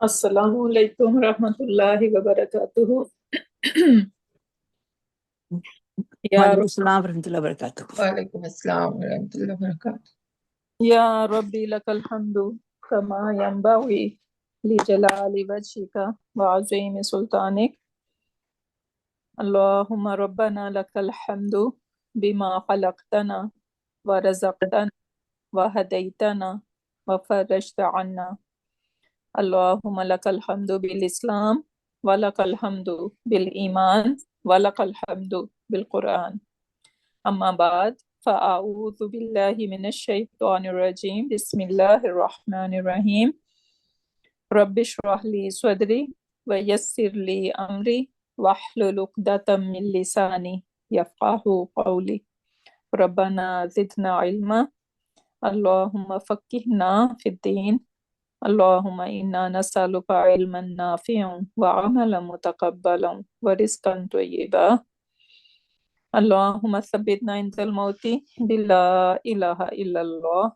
Assalamu alaikum rahmatullahi wa barakatuhu. Ya Walaikum assalam warahmatullahi wabarakatuh. Walaikum assalam warahmatullahi wabarakatuh. Ya Rabbi lakal hamdu kama yanbaghi li jalali wajhika wa azimi sultanik. Allahumma rabbana lakal hamdu bima khalaqtana wa razaqtana wa hadaytana wa farajta anna. Allahumma lakal hamdu bil Islam wa lakal hamdu bil Iman wa lakal hamdu bil Quran. Amma ba'd, fa'a'udhu billahi minash shaitanir rajim. Bismillahir rahmanir rahim. Rabbi shrah li sadri wa yassir li amri wahlul 'uqdatam min lisani yafqahu qawli. Rabbana zidna ilma. Allahumma faqqihna fid din. Allahumma inna nas'aluka ilman nafi'an wa 'amalan mutaqabbalan wa rizqan tayyiban. Allahumma thabbitna indal mauti bila ilaha illallah.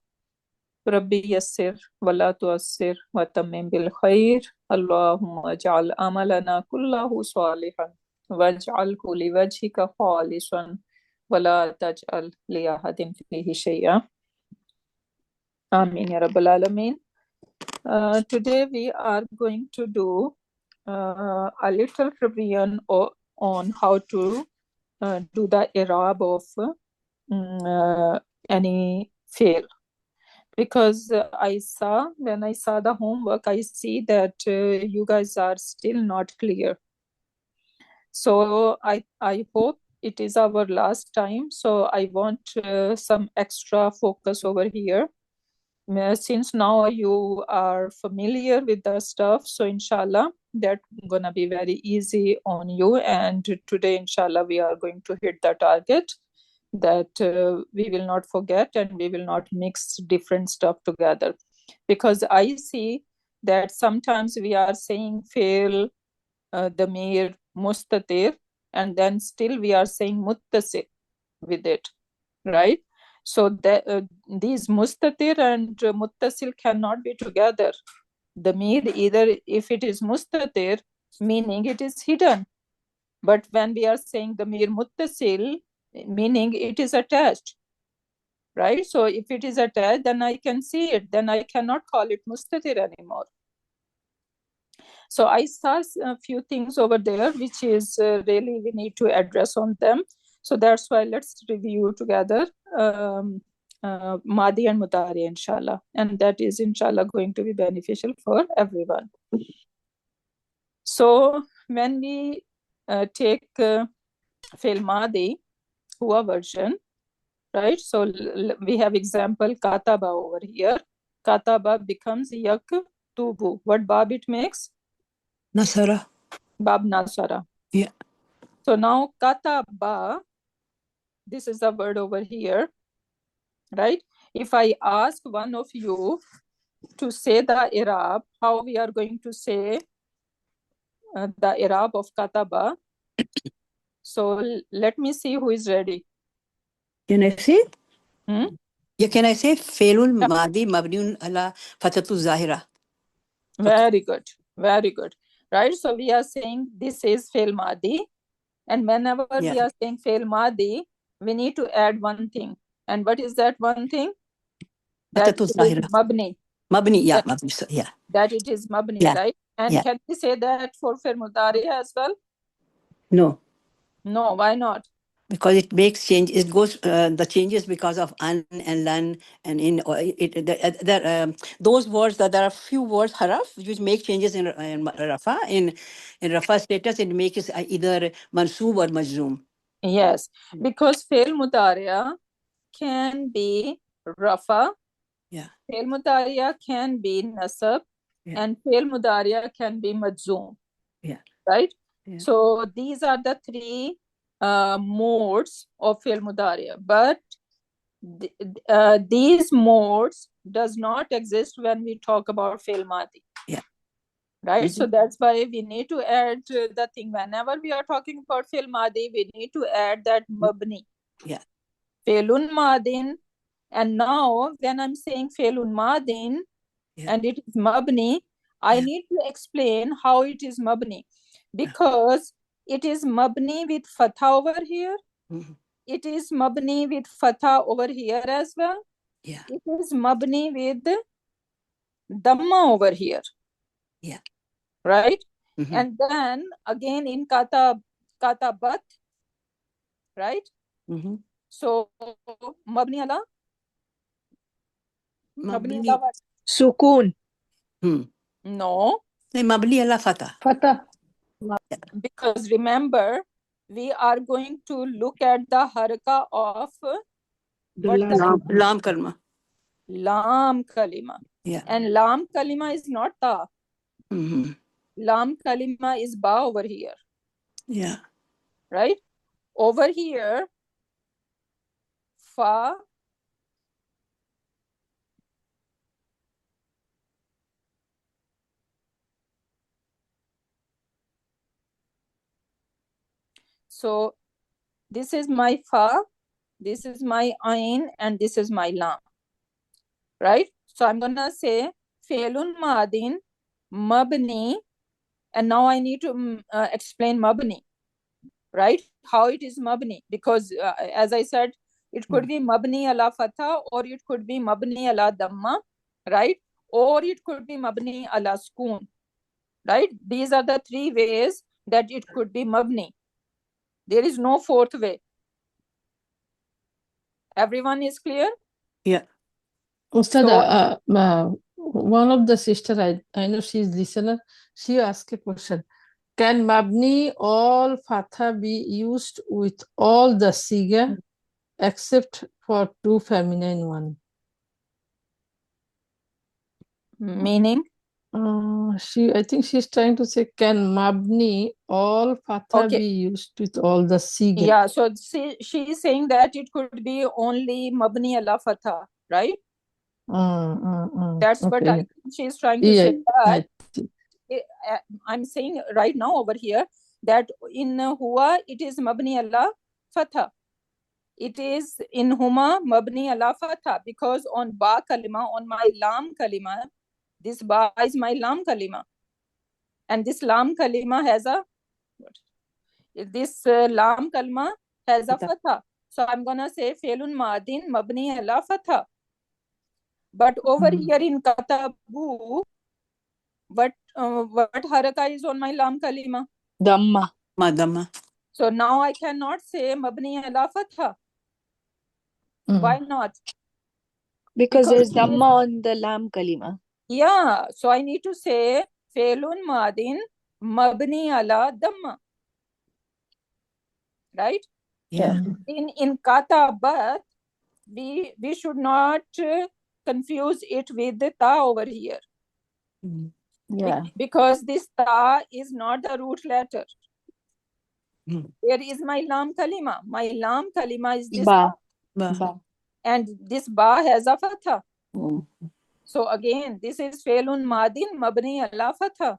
Rabbi yassir wa la tuassir wa tammim bil khair. Allahumma ij'al amalana kullahu salihan waj'alhu liwajhika khalisan wa la taj'al li ahadin fihi shay'a. Amin ya rabbal alameen. Today we are going to do a little revision on how to do the i'rab of any fail, because when I saw the homework, I see that you guys are still not clear. So I hope it is our last time. So I want some extra focus over here. Since now you are familiar with the stuff, so inshallah that's gonna be very easy on you. And today inshallah we are going to hit the target that we will not forget and we will not mix different stuff together, because I see that sometimes we are saying fail damir mustatir and then still we are saying muttasil with it, right? So that these mustatir and muttasil cannot be together. Damir, either if it is mustatir, meaning it is hidden, but when we are saying damir muttasil, meaning it is attached, right? So if it is attached, then I can see it, then I cannot call it mustatir anymore. So I saw a few things over there which is really we need to address on them. So that's why let's review together Madi and Mudari inshallah, and that is inshallah going to be beneficial for everyone. So when we take Fail Madi Hua version, right? So we have example Kataba over here. Kataba becomes yaktubu. What bab it makes? Nasara. Bab Nasara. Yeah. So now Kataba, this is the word over here, right? If I ask one of you to say the i'rab, how we are going to say the i'rab of Kataba? So let me see who is ready. Can I say? Hmm? Yeah, can I say Failul Madi Mabniun ala Fatatu Zahira? Very good. Very good. Right? So we are saying this is Fail Madi. And whenever we are saying Fail Madi, we need to add one thing. And what is that one thing? That Fatatu it is Zahira. Mabni. Mabni, yeah, Mabni, yeah. That it is Mabni, Yeah. right? And Yeah. can we say that for Fail Mudari as well? No. No, why not? Because it makes change. It goes the changes because of an and lan and in those words that there are few words haraf which make changes in rafa in rafa status. It makes either mansoob or majzoom. Yes, because Fail Mudariya can be Rafa. Yeah. Fail Mudariya can be Nasab. Yeah. And Fail Mudariya can be Majzoom. Yeah. Right? Yeah. So these are the three modes of Fail Mudariya. But these modes does not exist when we talk about Fail Madi. Yeah. Right? Mm-hmm. So that's why we need to add the thing. Whenever we are talking about Fail Madi, we need to add that Mabni. Yeah. Failun Madin. And now when I'm saying Failun Madin and it is Mabni, I need to explain how it is mabni, because it is mabni with fatha over here. It is mabni with fatha over here as well. Yeah. It is mabni with dhamma over here. Yeah. Right? And then again in katabat, right? So mabni ala what? Sukun. No. Mabni ala fatha. Fatah. Because remember, we are going to look at the haraka of Lam kalma. Lam kalima. Yeah. And lam kalima is not ta. Lam kalima is ba over here. Yeah. Right? Over here, fa. So this is my fa, this is my ain, and this is my lam. Right? So I'm gonna say fe'lun madin mabni, and now I need to explain mabni. Right? How it is mabni, because as I said, it could be mabni ala fatha, or it could be mabni ala dhamma, right? Or it could be mabni ala sukun, right? These are the three ways that it could be mabni. There is no fourth way. Everyone is clear? Yeah. Ustada, one of the sister, I know she's listener, she asked a question. Can mabni all fatha be used with all the siga except for two feminine one? Meaning? I think she's trying to say, can mabni all fatha be used with all the siga? Yeah, so she is saying that it could be only mabni ala fatha, right? That's what I think she's trying to say. That I'm saying right now over here that in huwa it is mabni ala fatha. It is in huma mabni ala fatha, because on ba kalima, on my lam kalima, this ba is my lam kalima, and this lam kalima has a lam kalima has a fatha. So I'm gonna say fe'lun madin mabni ala fatha. But over here in katabu, what haraka is on my lam kalima? Dhamma. Dhamma. So now I cannot say mabni ala fatha. Why not? Because there's dhamma on the lam kalima. Yeah, so I need to say fe'lun madin mabni ala dhamma. Right? Yeah. In katabat, we should not confuse it with the ta over here. Yeah. Because this ta is not the root letter. There is my lam kalima. My lam kalima is this Ba. and this ba has a fatha. So again, this is fe'lun madin mabni ala fatha.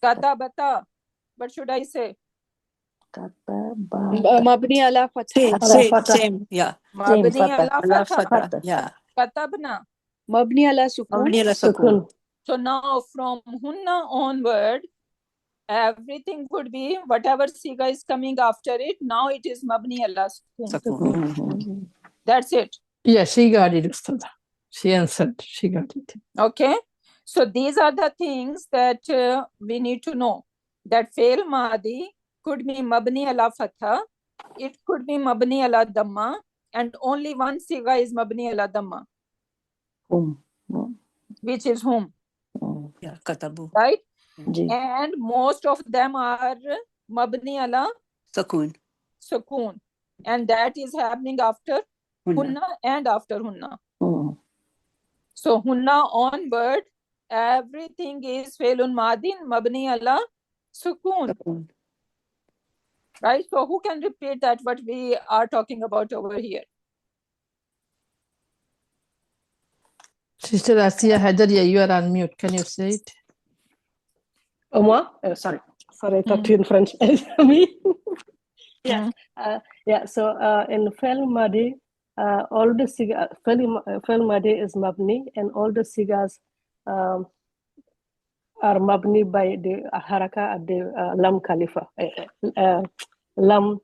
Katabata. What should I say? Mabni ala fatha. Same. Yeah. Mabni ala fatha. Fatha. Yeah. Katabna. Mabni ala sukun. Mabni ala sukun. So now from hunna onward, everything would be whatever siga is coming after it. Now it is mabni ala sukun. That's it. Yeah, she got it, Ustada. She answered. She got it. Okay. So these are the things that we need to know. That fail madi could be mabni ala fatha. It could be mabni ala dhamma. And only one siga is mabni ala dhamma. Which is whom? Yeah, katabu. Right? And most of them are mabni ala Sukun. sukun. And that is happening after hunna and after hunna. So hunna onward, everything is fe'lun madin mabni ala sukun. Right? So who can repeat that what we are talking about over here? Sister Asiya Haidaria, you are on mute. Can you say it? Oma? Sorry, I thought you in French. Me? Yeah. So in Fel Madi, all the siga, Fel Madi is mabni, and all the sigas are mabni by the haraka at the lam khalifa. Lam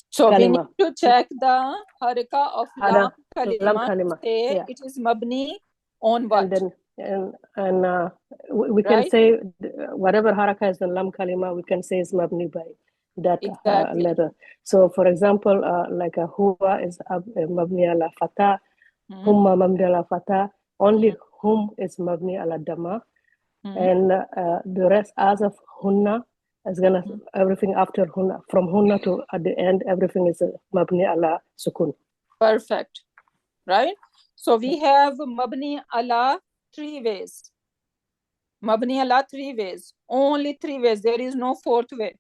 So we need kalima. to check the haraka of lam Lam kalima. kalima. Say Yeah. it is mabni on what? And then we can Right? say whatever haraka is in lam kalima, we can say is mabni by that Exactly. letter. So, for example, like a huwa is mabni ala fatah, humma mabni ala fatah. Only hum is mabni ala dama, and the rest as of hunna is gonna everything after hunna, from hunna to at the end, everything is mabni ala sukun. Perfect. Right? So we have mabni ala 3 ways. Mabni ala 3 ways. Only 3 ways. There is no 4th way.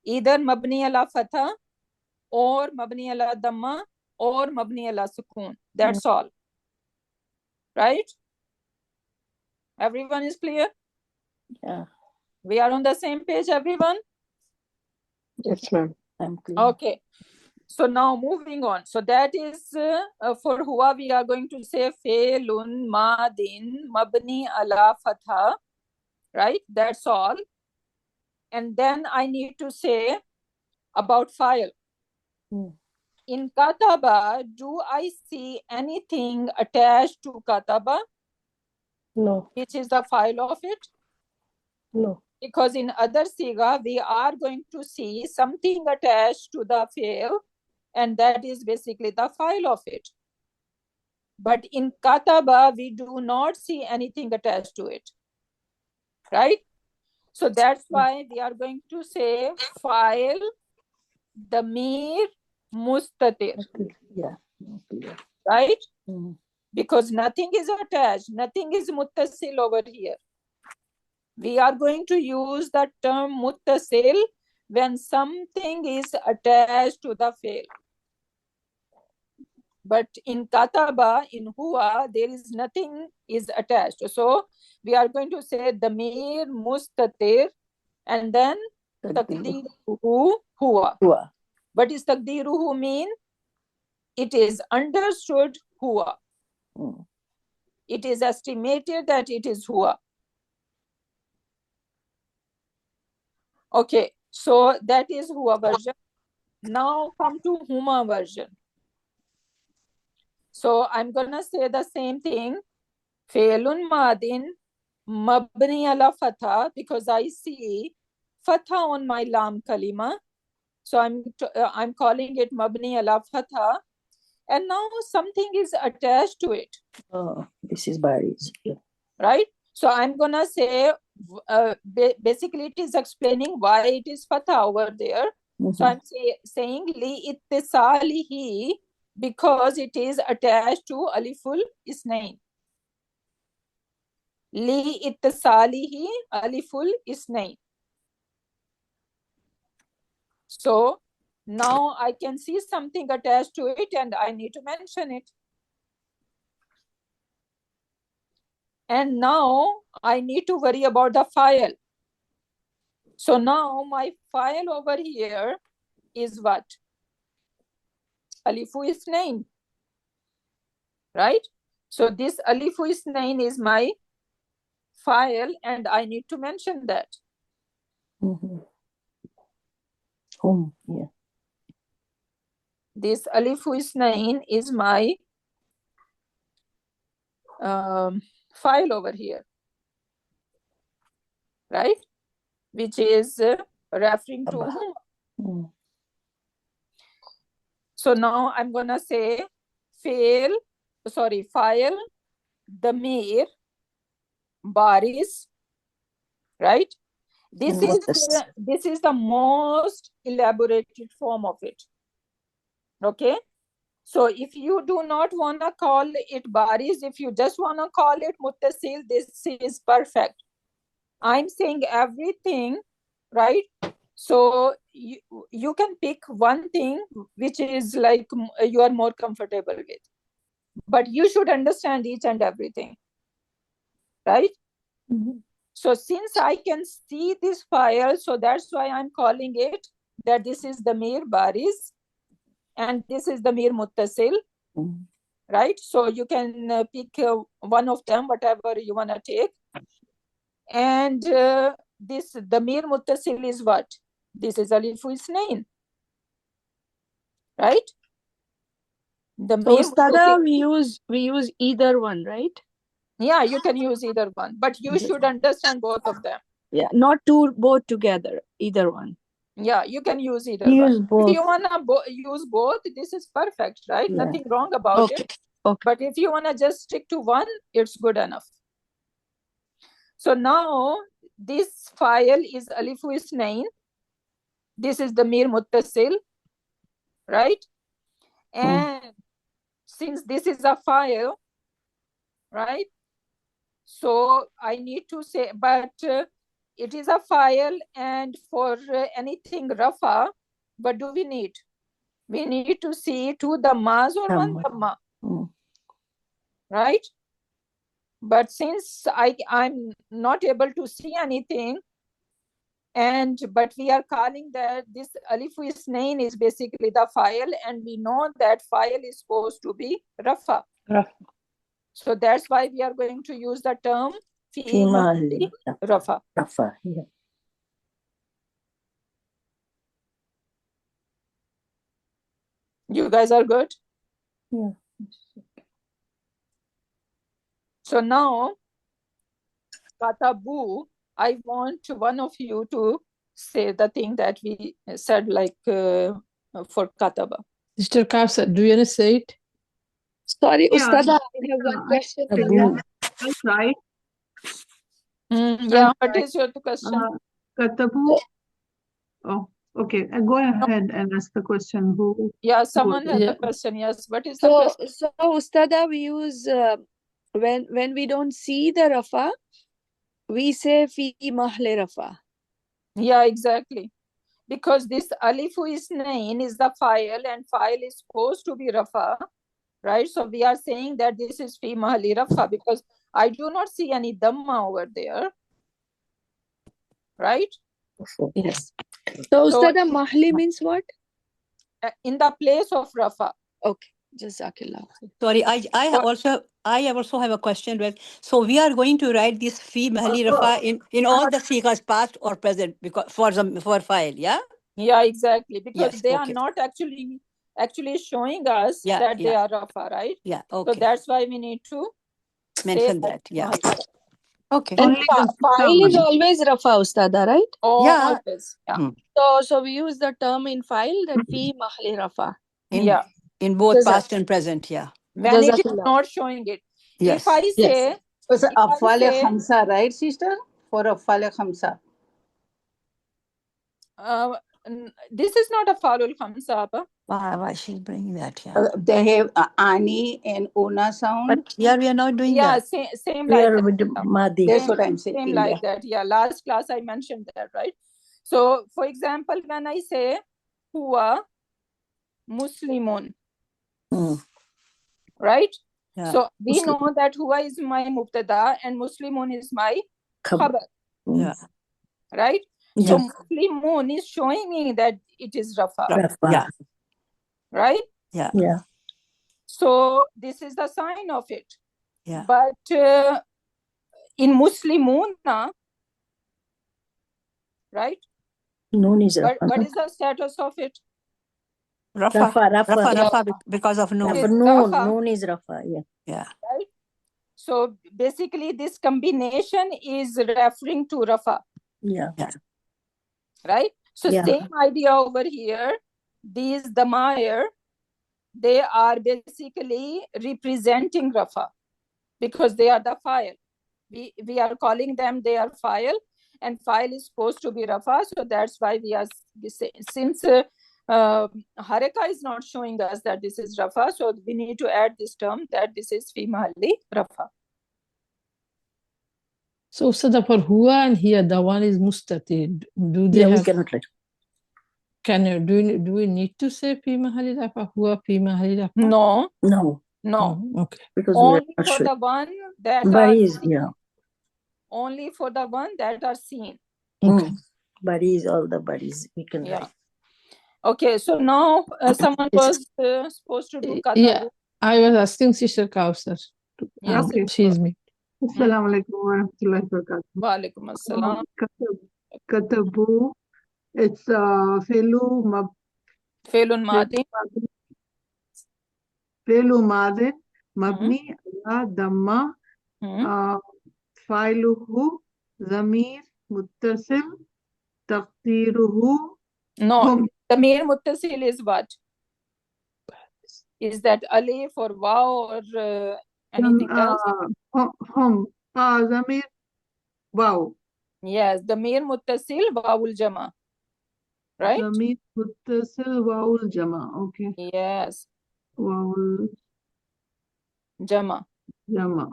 Either mabni ala fatha, or mabni ala dhamma, or mabni ala sukun. That's all. Right? Everyone is clear? Yeah. We are on the same page, everyone? Yes, ma'am. I'm clear. Okay. So now moving on. So that is for huwa we are going to say fe'lun madin mabni ala fatha. Right? That's all. And then I need to say about file. In kataba, do I see anything attached to kataba? No. Which is the file of it? No. Because in other siga, we are going to see something attached to the fi'l, and that is basically the file of it. But in kataba, we do not see anything attached to it. Right? So that's why we are going to say file, damir, mustatir. Yeah. Right? Because nothing is attached, nothing is muttasil over here. We are going to use the term muttasil when something is attached to the fi'l. But in kataba, in huwa, there is nothing is attached. So we are going to say damir mustatir and then taqdiruhu huwa. What is taqdiruhu mean? It is understood huwa. It is estimated that it is huwa. Okay, so that is huwa version. Now come to huma version. So I'm gonna say the same thing. Fe'lun madin mabni ala fatha, because I see fatha on my lam kalima. So I'm calling it mabni ala fatha. And now something is attached to it. Oh, this is baris. Right? So I'm gonna say, basically it is explaining why it is fatha over there. So I'm saying li ittisalihi, because it is attached to aliful isnain. Li ittisalihi aliful isnain. So now I can see something attached to it and I need to mention it. And now I need to worry about the file. So now my file over here is what? Alifu isnain. Right? So this alifu isnain is my file and I need to mention that. Yeah. This alifu isnain is my file over here. Right? Which is referring to whom? So now I'm gonna say file, damir, baris, right? This is the most elaborated form of it. Okay? So if you do not wanna call it baris, if you just wanna call it muttasil, this is perfect. I'm saying everything, right? So you can pick one thing which is like you are more comfortable with. But you should understand each and everything. Right? So since I can see this file, so that's why I'm calling it that this is the Damir Baris and this is the Damir Muttasil. right? So you can pick one of them, whatever you want to take. And this damir muttasil is what? This is alif isnain, right? So Damir Ustada, muttasil. we use either one, right? Yeah, you can use either one, but you should understand both of them. Yeah, not both together, either one. Yeah, you can use either Use one. both. If you want to use both, this is perfect, right? Yeah. Nothing wrong about it. Okay. But if you want to just stick to one, it's good enough. So now this file is alif isnain. This is damir muttasil, right? And since this is a file, right? So I need to say, but it is a file, and for anything rafa, what do we need? We need to see two dhammas or one dhamma, right? But since I'm not able to see anything, but we are calling that this alif isnain is basically the file, and we know that file is supposed to be rafa. So that's why we are going to use the term fi mahalli rafa. Yeah. You guys are good? Yeah. So now, katabu, I want one of you to say the thing that we said, like for kataba. Sister Kafsa, do you want to say it? Sorry, Yeah, Ustada, I have one question for you. I'll try. Yeah, what is your question? Katabu. Oh, okay. Go ahead and ask the question. Yeah, someone has Yeah. a question. Yes, what is the question? So Ustada, we use when we don't see the rafa, we say fi mahle rafa. Yeah, exactly. Because this alif isnain is the file, and file is supposed to be rafa, right? So we are saying that this is fi mahalli rafa because I do not see any dhamma over there, right? Yes. So Ustada, mahli means what? In the place of rafa. Okay. Jazakallah. Sorry, I also have a question. Right? So we are going to write this fi mahalli rafa in all the sigas, past or present, because for file, yeah. Yeah, exactly. Because Yes, they are okay. not actually showing us that they are rafa, right? Yeah, So okay. that's why we need to Mention say that. Yeah. mahalli. Okay. And Only the file is term. always rafa, Ustada, right? Always. Yeah. So we use the term in file that fi mahli rafa. In both past and present, yeah. When it is not showing it. Yes. If I say, So afale khamsa, right, sister? For afale khamsa. this is not a falul khamsa. Why she's bringing that? Yeah. They have ani and una sound. But yeah, we are not doing that. Same We like are that. with Madi. That's what I'm saying. Same like that. Yeah, last class I mentioned that, right? So, for example, when I say huwa muslimun, right? Yeah. So we know that huwa is my mubtada and muslimun is my khabar. Yeah. Right? Yeah. So muslimun is showing me that it is rafa. Yeah. Right? Yeah. Yeah. So this is the sign of it. Yeah. But in muslimuna, right? Noon is rafa. What is the status of it? Rafa, because of noon. Noon is rafa. Yeah. Right? So basically this combination is referring to rafa. Yeah. Right? So same idea over here. These damair, they are basically representing rafa because they are the file. We are calling them, they are file, and file is supposed to be rafa. So that's why we are saying, since haraka is not showing us that this is rafa, so we need to add this term that this is fi mahalli rafa. So Ustada, for huwa and here, the one is mustatir. Do they We have? cannot write. Do we need to say fi mahalli rafa? Huwa fi mahalli rafa? No. Okay. Because only we are for sure. the one that Bari are is, only for the one that are seen. Okay. Bari is all the buddies we can write. Okay, so now someone was supposed to do katabu. Yeah. I was asking Sister Kausar. Yes, Okay. She's me. Assalamu alaikum wa rahmatullahi wa barakatuh. Walaikum assalam. Katabu. It's Felu Failun Madi. Madin Mabni ala Damma Failuhu Zamir Muttasil Taqdiruhu No, Hum. Damir Muttasil is what? Is that alif or wow or anything else? Hum. Zamir Wow. Yes, Damir Muttasil Wawul Jama. Right? Zamir Muttasil Waul Jama. Okay. Yes, Waul Jama. Jama.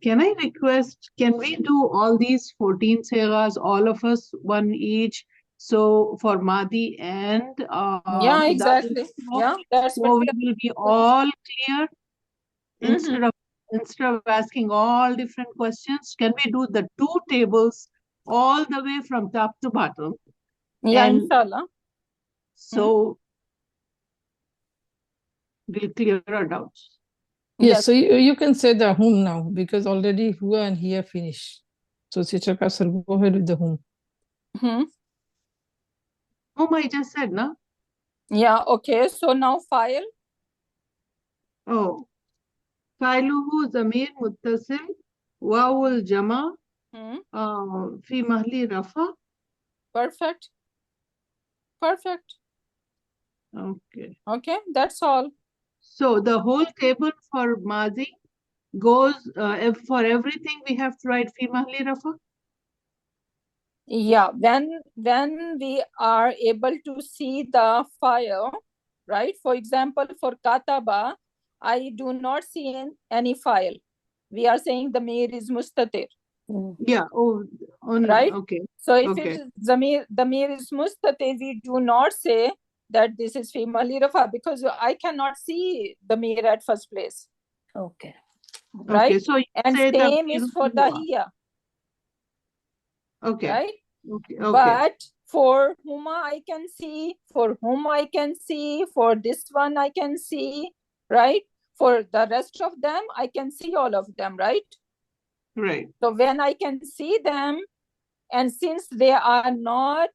Can I request, can we do all these 14 seghas, all of us, one each? So for Madi and Yeah, exactly. Yeah, that's so what we will be all clear instead of asking all different questions. Can we do the two tables all the way from top to bottom? yeah, And inshallah. so we'll clear our doubts. Yes, so you can say the whom now because already Hua and Hiya finished. So Sister Kausar, go ahead with the whom. Whom I just said, no? Yeah, okay. So now file. Oh. Failuhu Zamir Muttasil Wawul Jama Fi Mahli Rafa. Perfect. Perfect. Okay. Okay, that's all. So the whole table for Madi goes for everything we have to write Fi Mahli Rafa. Yeah, when we are able to see the file, right? For example, for Kataba, I do not see any file. We are saying the Damir is Mustatir. Yeah. Oh, no. Right? Okay. So if Okay. it is Damir is Mustatir, we do not say that this is Fi Mahli Rafa because I cannot see the Damir at first place. Okay. Right? Okay. So you And say same is for the Hiya. Okay. Right? Okay. Okay. But for Huma I can see, for whom I can see, for this one I can see, right? For the rest of them, I can see all of them, right? Right. So when I can see them, and since they are not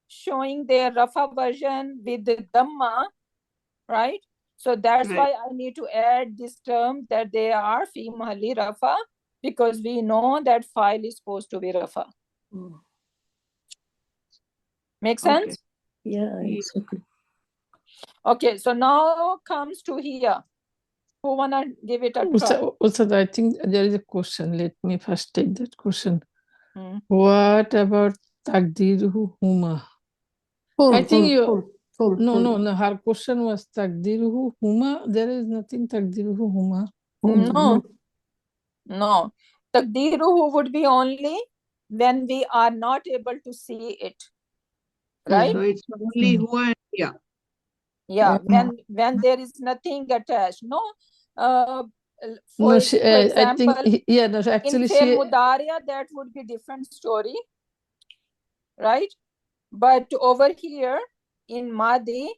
showing their Rafa version with the Dhamma, right? So that's why I need to add this term that they are Fi Mahalli Rafa because we know that file is supposed to be Rafa. Make sense? Okay. Yeah, exactly. Okay, so now comes to here. Who wanna give it a try? Ustad, I think there is a question. Let me first take that question. What about Takdiruhu Huma? I think you... No. Her question was Takdiruhu Huma. There is nothing Takdiruhu Huma. No. Takdiruhu would be only when we are not able to see it. Right? So it's only Hua and Hiya. Yeah, when there is nothing attached. No. For example, I think, yeah, no, actually in Fail Mudaria, that would be different story. Right? But over here in Madi,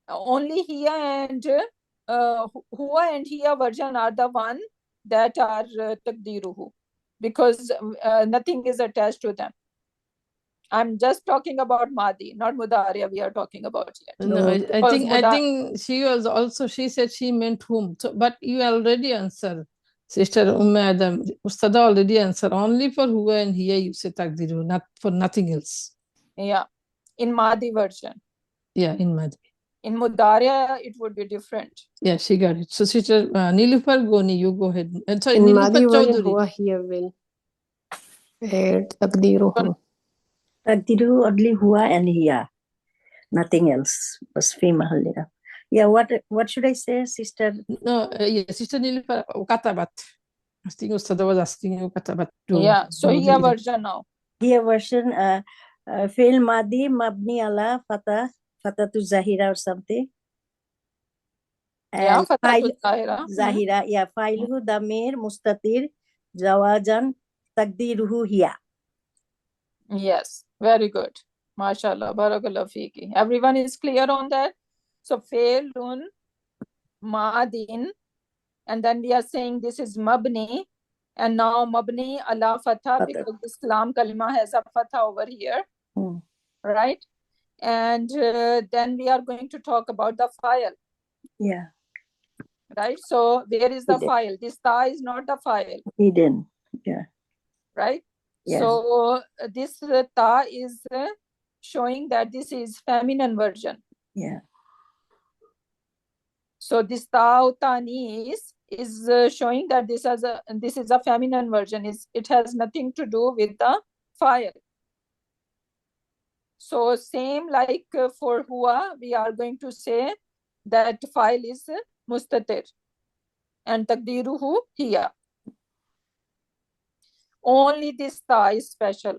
only Hiya and Hua and Hiya version are the one that are Takdiruhu because nothing is attached to them. I'm just talking about Madi, not Mudaria we are talking about yet. No, I think she was also, she said she meant whom. So, but you already answered, Sister Adam. Ustada already answered. Only for Hua and Hiya you say Takdiru, not for nothing else. Yeah, in Madi version. Yeah, in Madi. In Mudaria, it would be different. Yeah, she got it. So Sister Nilufar Goni, you go ahead. And sorry, In Nilufar Madi version, Chaudhary. Hua here will add Takdiruhu. Takdiru only Hua and Hiya. Nothing else was Fi Mahalli Rafa. Yeah, what should I say, Sister? No, yeah, Sister Nilufar Katabat. I think Ustada was asking you Katabat too. Yeah, so Hiya version now. Hiya version, Fi'l Madi Mabni ala Fatatu Zahira or something. Yeah, And Fatatu Zahira. Zahira, yeah, Failuhu Damir Mustatir Zawajan Takdiruhu Hiya. Yes, very good. MashaAllah, Barakallah Fiki. Everyone is clear on that? So Failun madin, and then we are saying this is mabni, and now mabni ala fatha, because Islam kalima has a fatha over here, right? And then we are going to talk about the file. Yeah. Right? So where is the file? This ta is not the file. Hidden. Yeah. Right? Yeah. So this ta is showing that this is feminine version. Yeah. So this ta tanis is showing that this is a feminine version. It has nothing to do with the file. So same like for huwa, we are going to say that file is mustatir and taqdiruhu hiya. Only this ta is special.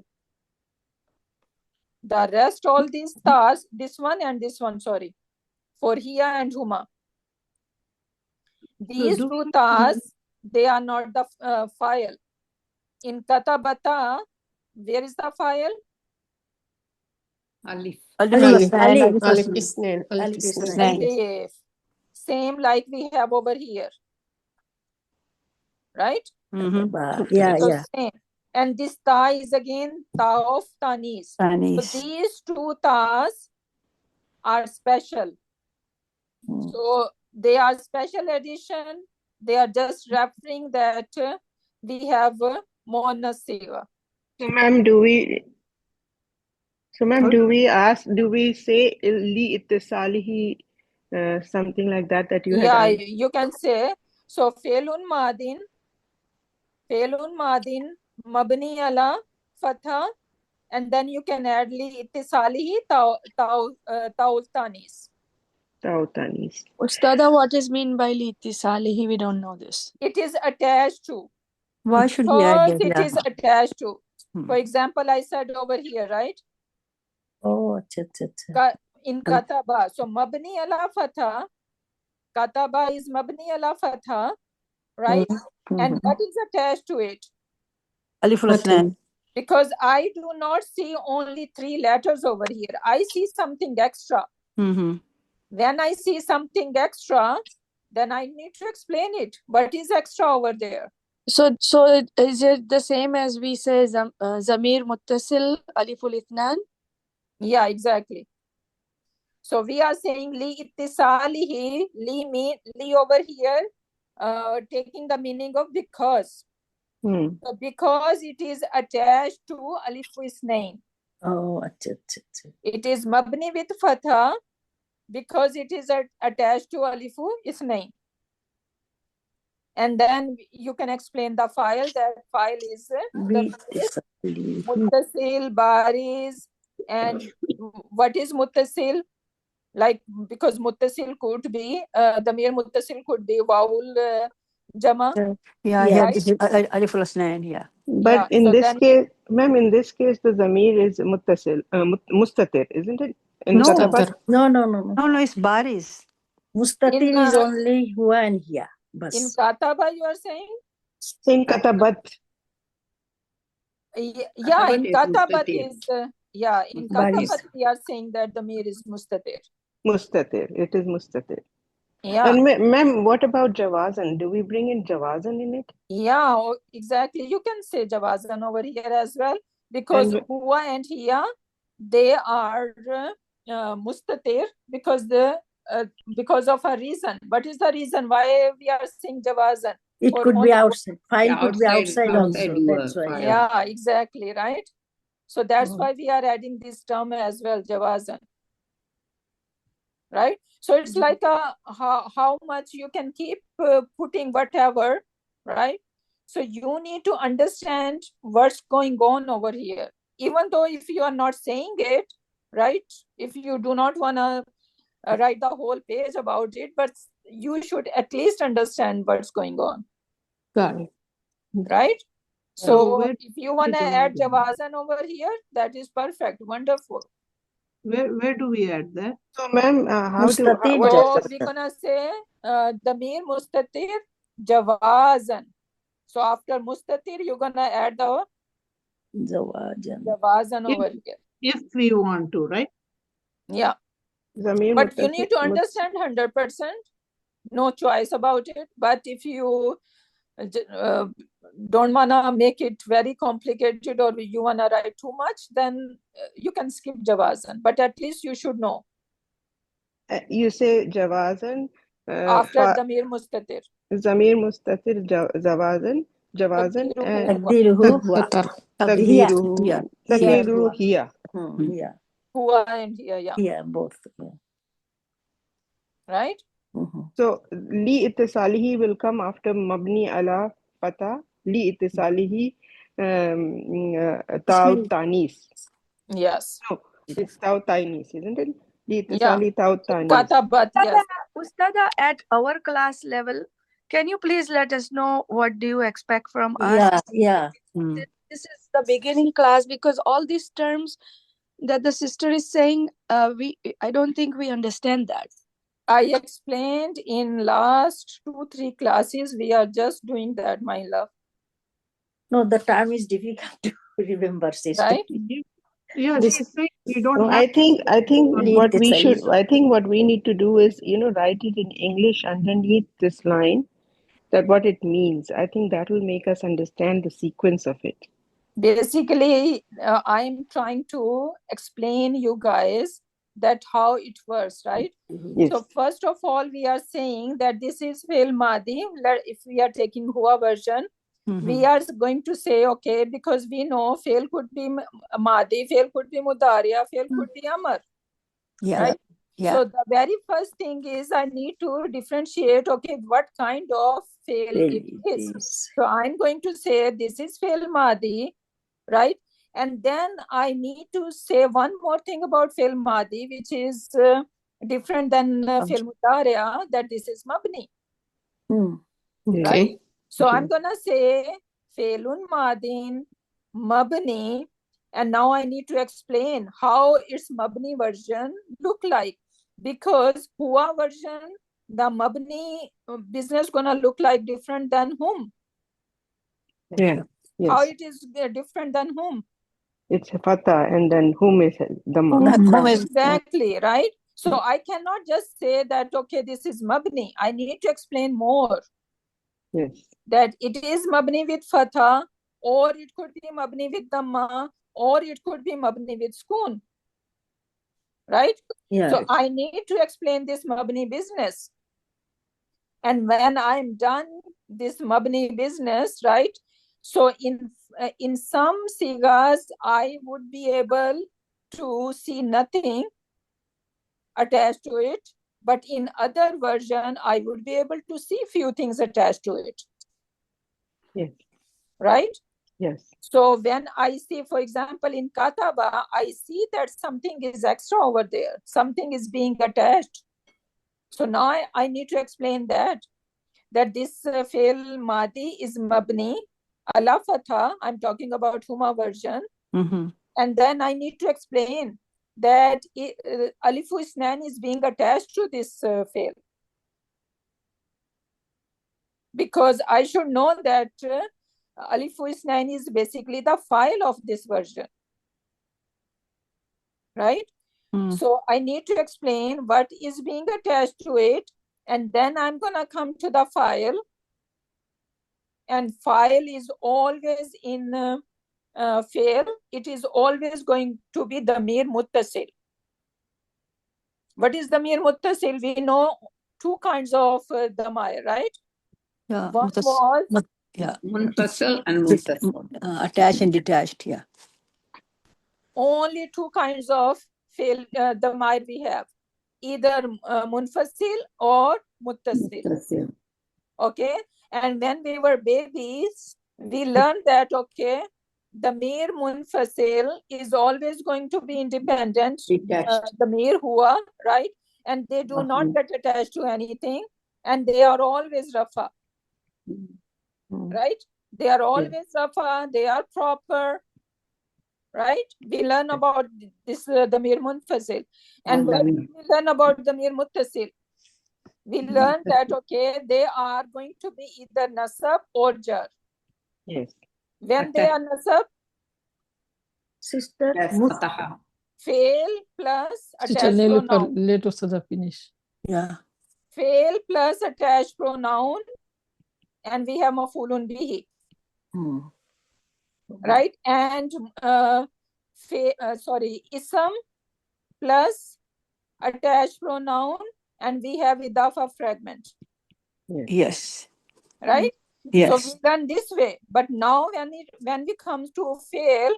The rest, all these tas, this one and this one, sorry, for hiya and huma. These two tas, they are not the file. In katabata, where is the file? Alif. Alif. Alif isnain. Alif isnain. Alif. Same like we have over here. Right? Yeah, so yeah. Same. And this ta is again ta of tanis. So these two tas are special. So they are special edition. They are just referring that we have muannas siga. So ma'am, do we say li ittisalihi something like that you had Yeah, asked? you can say. So felun madin, mabni ala fatha, and then you can add li ittisalihi taul tanis. Tautanis. Ustada, what is mean by litisalihi? We don't know this. It is attached to. Why should we add Because that? it is attached to. For example, I said over here, right? Oh, in kataba. So mabni ala fatha. Kataba is mabni ala fatha, right? And what is attached to it? Aliful Asnan. Because I do not see only 3 letters over here. I see something extra. When I see something extra, then I need to explain it. What is extra over there? So is it the same as we say zamir muttasil aliful ithnan? Yeah, exactly. So we are saying li ittisalihi, li over here, taking the meaning of because. So because it is attached to alif isnain. Oh, it is mabni with fatha because it is attached to alif isnain. And then you can explain the file. That file is muttasil, baris, and what is muttasil? Like, because muttasil could be damir muttasil could be wawul jama. Yeah, aliful asnan. Yeah. But in this case, ma'am, in this case, the zamir is muttasil, mustatir, isn't it? In katabat? No, it's baris. Mustatir is only huwa and hiya. In kataba, you are saying? In katabat. Yeah, in katabat is in katabat we are saying that the damir is mustatir. Mustatir. It is mustatir. Yeah. And ma'am, what about jawazan? Do we bring in jawazan in it? Yeah, exactly. You can say jawazan over here as well, because huwa and hiya, they are mustatir because of a reason. What is the reason why we are saying jawazan? It could be outside. File could be outside also. That's why. Yeah, exactly, right? So that's why we are adding this term as well, jawazan. Right? So it's like how much you can keep putting whatever, right? So you need to understand what's going on over here. Even though if you are not saying it, right? If you do not want to write the whole page about it, but you should at least understand what's going on. Got it. Right? So if you want to add jawazan over here, that is perfect. Wonderful. Where do we add that? So, ma'am, we're gonna say damir mustatir jawazan. So after mustatir, you're gonna add the jawazan over here. If we want to, right? Yeah. Zamir but you need to understand 100%. no choice about it. But if you don't want to make it very complicated or you want to write too much, then you can skip Javazan. But at least you should know. You say Javazan. After Damir Mustatir. Zamir Mustatir Javazan. Javazan. Taqdiruhu huwa. Taqdiruhu hiya. Huwa and hiya, yeah. Yeah, both. Yeah. Right? So, li ittisalihi will come after mabni ala fatha. Li ittisalihi taw tanis. Yes. No, it's taw tanis, isn't it? Li ittisali taw tanis. Katabat, yes. Ustada, at our class level, can you please let us know what do you expect from us? Yeah, yeah. This is the beginning class, because all these terms that the sister is saying, I don't think we understand that. I explained in last 2-3 classes. We are just doing that, my love. No, the term is difficult to remember, sister. Right? Yeah, she's saying we don't No, have I think what we need to do is, write it in English underneath this line, that what it means. I think that will make us understand the sequence of it. Basically, I'm trying to explain you guys that how it works, right? Yes. So first of all, we are saying that this is Fi'l Madi. If we are taking Hua version, we are going to say, okay, because we know Fi'l could be Madi, Fi'l could be Mudariya, Fi'l could be Amar. Yeah. Right? Yeah. So the very first thing is I need to differentiate, okay, what kind of Fi'l it is. So I'm going to say this is Fi'l Madi, right? And then I need to say one more thing about Fi'l Madi, which is different than Fi'l Mudariya, that this is Mabni. Right? So I'm going to say Fi'lun Madin, Mabni, and now I need to explain how its Mabni version look like. Because Hua version, the Mabni business going to look like different than whom? Yeah. Yes. How it is different than whom? It's fatha, and then whom is Dhamma. Exactly, right? So I cannot just say that, okay, this is Mabni. I need to explain more. Yes. That it is Mabni with fatha, or it could be Mabni with Dhamma, or it could be Mabni with Sukoon. Right? Yeah. So I need to explain this Mabni business. And when I'm done this Mabni business, right? So in some sigas, I would be able to see nothing attached to it. But in other version, I would be able to see few things attached to it. Yes. Right? Yes. So when I see, for example, in Kataba, I see that something is extra over there. Something is being attached. So now I need to explain that this Fi'l Madi is Mabni, ala Fatha. I'm talking about Huma version. And then I need to explain that Alifu Isnan is being attached to this Fi'l. Because I should know that Alifu Isnan is basically the file of this version. Right? So I need to explain what is being attached to it. And then I'm going to come to the file. And file is always in Fi'l. It is always going to be Damir Muttasil. What is Damir Muttasil? We know two kinds of Damir, right? Yeah. One was Munfasil and Muttasil. Attached and detached, yeah. Only two kinds of Fi'l Damir we have. Either Munfasil or Muttasil. Okay? And when we were babies, we learned that, okay, Damir Munfasil is always going to be independent. Damir Hua, right? And they do not get attached to anything. And they are always Rafa. Right? They are always Rafa. They are proper. Right? We learn about this Damir Munfasil. And when we learn about Damir Muttasil, we learn that, okay, they are going to be either Nasab or Jar. Yes. When they are Nasab, Sister, Fail plus Sister attached pronoun. let us finish. Yeah. fail plus attached pronoun, and we have maf'ulun bihi. Right? And ism plus attached pronoun, and we have idafa fragment. Yes. Right? Yes. So we done this way. But now when we come to fail,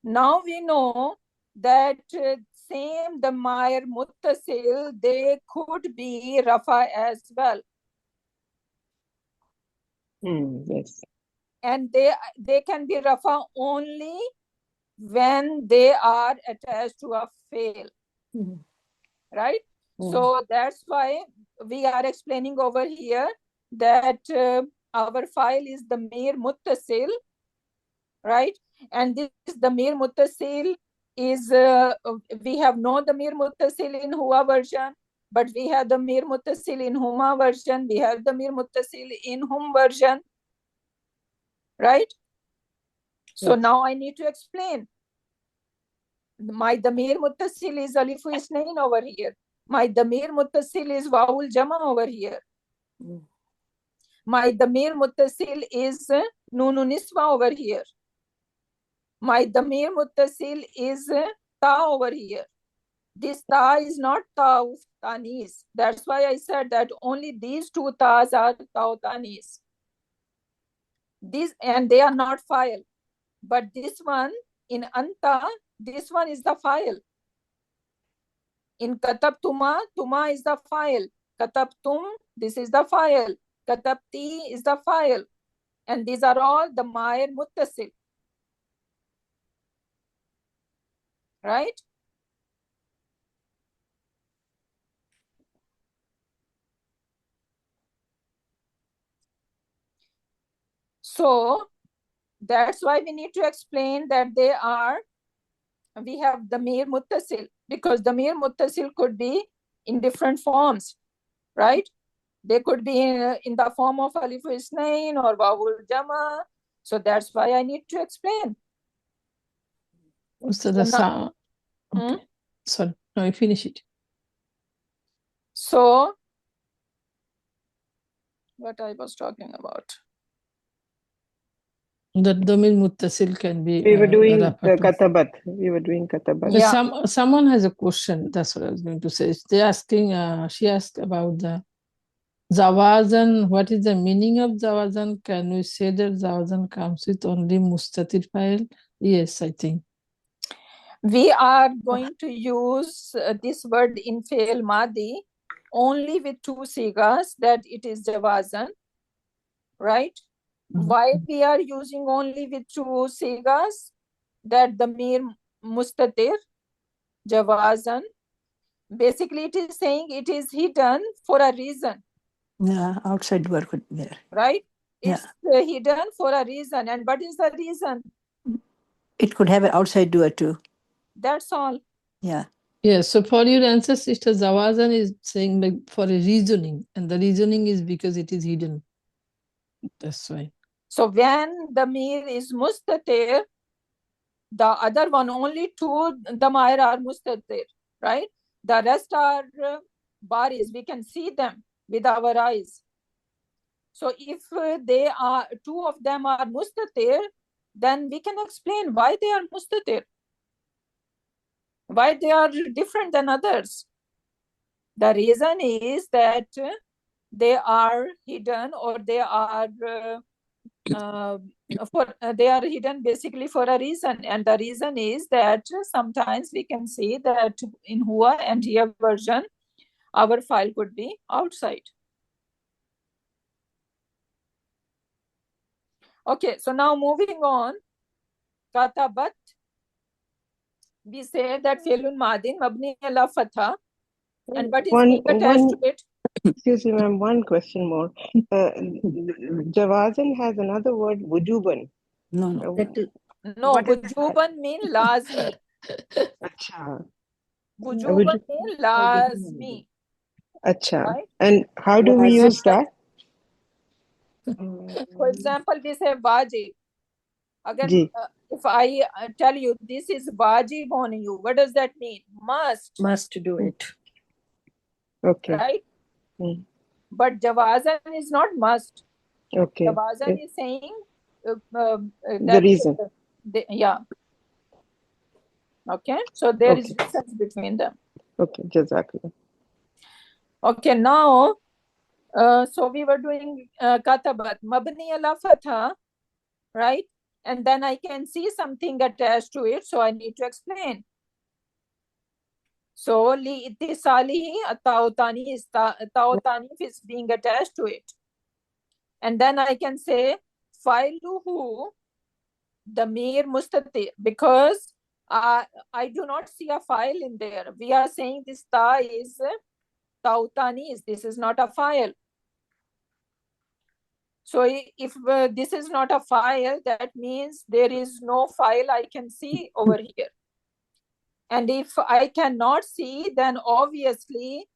now we know that same damir muttasil, they could be rafa as well. Yes. And they can be rafa only when they are attached to a fail. Right? So that's why we are explaining over here that our file is the damir muttasil, right? And this damir muttasil is we have no damir muttasil in huwa version, but we have damir muttasil in huma version, we have damir muttasil in hum version, right? So now I need to explain. My damir muttasil is alifu isnain over here. My damir muttasil is wawul jama over here. My damir muttasil is nunu niswa over here. My damir muttasil is ta over here. This ta is not ta of tanis. That's why I said that only these two tas are ta tanis. And they are not file. But this one in anta, this one is the file. In katabtuma, tuma is the file. Katabtum, this is the file. Katabti is the file. And these are all the damir muttasil. Right? So that's why we need to explain that we have damir muttasil, because damir muttasil could be in different forms, right? They could be in the form of alif isnain or wawul jama. So that's why I need to explain. So the okay. Sorry, no, you finish it. So what I was talking about. The damir muttasil can be. We were doing the katabat. We were doing katabat. Yeah. Someone has a question. That's what I was going to say. They're asking. She asked about the zawazan. What is the meaning of zawazan? Can we say that zawazan comes with only mustatir file? Yes, I think. We are going to use this word in fail madi only with two sigas, that it is jawazan, right? Why we are using only with two sigas? That damir mustatir, jawazan. Basically, it is saying it is hidden for a reason. Yeah, outside work could be there. Right? It's hidden for a reason. And what is the reason? It could have an outside door too. That's all. Yeah. Yeah, so for your answer, Sister, zawazan is saying like for a reasoning, and the reasoning is because it is hidden. That's why. So when the damir is mustatir, the other one, only two damir are mustatir, right? The rest are baris. We can see them with our eyes. So if they are, two of them are mustatir, then we can explain why they are mustatir, why they are different than others. The reason is that they are hidden, or they are they are hidden basically for a reason. And the reason is that sometimes we can see that in Hua and Hiya version, our file could be outside. Okay, so now moving on. Katabat, we say that fi'lun madin mabni ala fatha. And what is being attached to it? Excuse me, ma'am, one question more. Jawazan has another word, wujuban. No. No, wujuban means lazmi. Acha. Wujuban means lazmi. Acha. Right? And how do we use that? For example, we say wajib. Again, if I tell you this is wajib on you, what does that mean? Must. Must do it. Okay. Right? But Jawazan is not must. Okay. Jawazan is saying The reason. Yeah. Okay. So there is difference between them. Okay. Jazakallah. Okay. Now, so we were doing katabat, mabni ala fatha, right? And then I can see something attached to it, so I need to explain. So li ittisalihi at-ta'utani is being attached to it. And then I can say failuhu damir mustatir, because I do not see a file in there. We are saying this ta is ta'utani, this is not a file. So if this is not a file, that means there is no file I can see over here. And if I cannot see, then obviously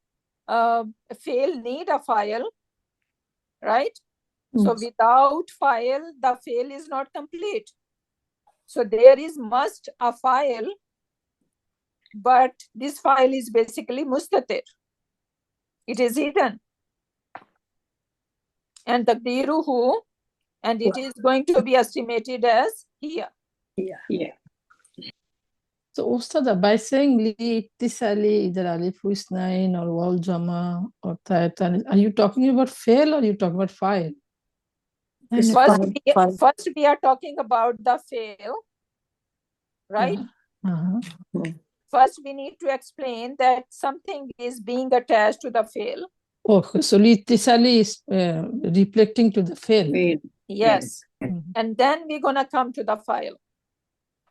fail need a file, right? So without file, the fail is not complete. So there is must a file, but this file is basically mustatir. It is hidden. And taqdiruhu, and it is going to be estimated as here. Yeah. So Ustada, by saying li ittisali either alif isnain or wal jama or ta'atan, are you talking about fail or are you talking about file? First we are talking about the fail, right? First we need to explain that something is being attached to the fail. Okay, so li ittisali is reflecting to the fail. Yes. And then we're gonna come to the file.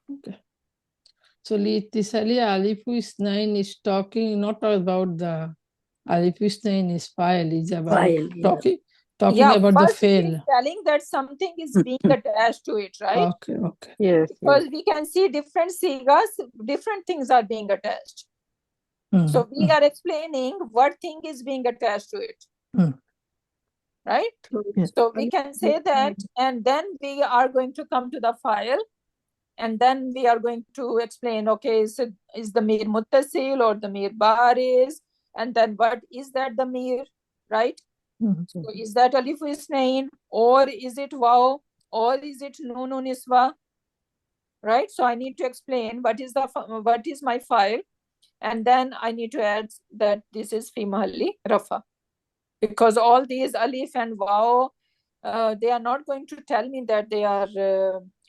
Okay. So li ittisali alif isnain is talking not about the alif isnain is file, is about talking about the fail. He's telling that something is being attached to it, right? Okay. Yes. Because we can see different sigas, different things are being attached. So we are explaining what thing is being attached to it. Right? Yes. So we can say that, and then we are going to come to the file, and then we are going to explain, okay, is the mir muttasil or the mir baris, and then what is that the mir, right? So is that alif isnain, or is it waw, or is it nunu niswa, right? So I need to explain what is my file, and then I need to add that this is fi mahalli rafa, because all these alif and waw, they are not going to tell me that they are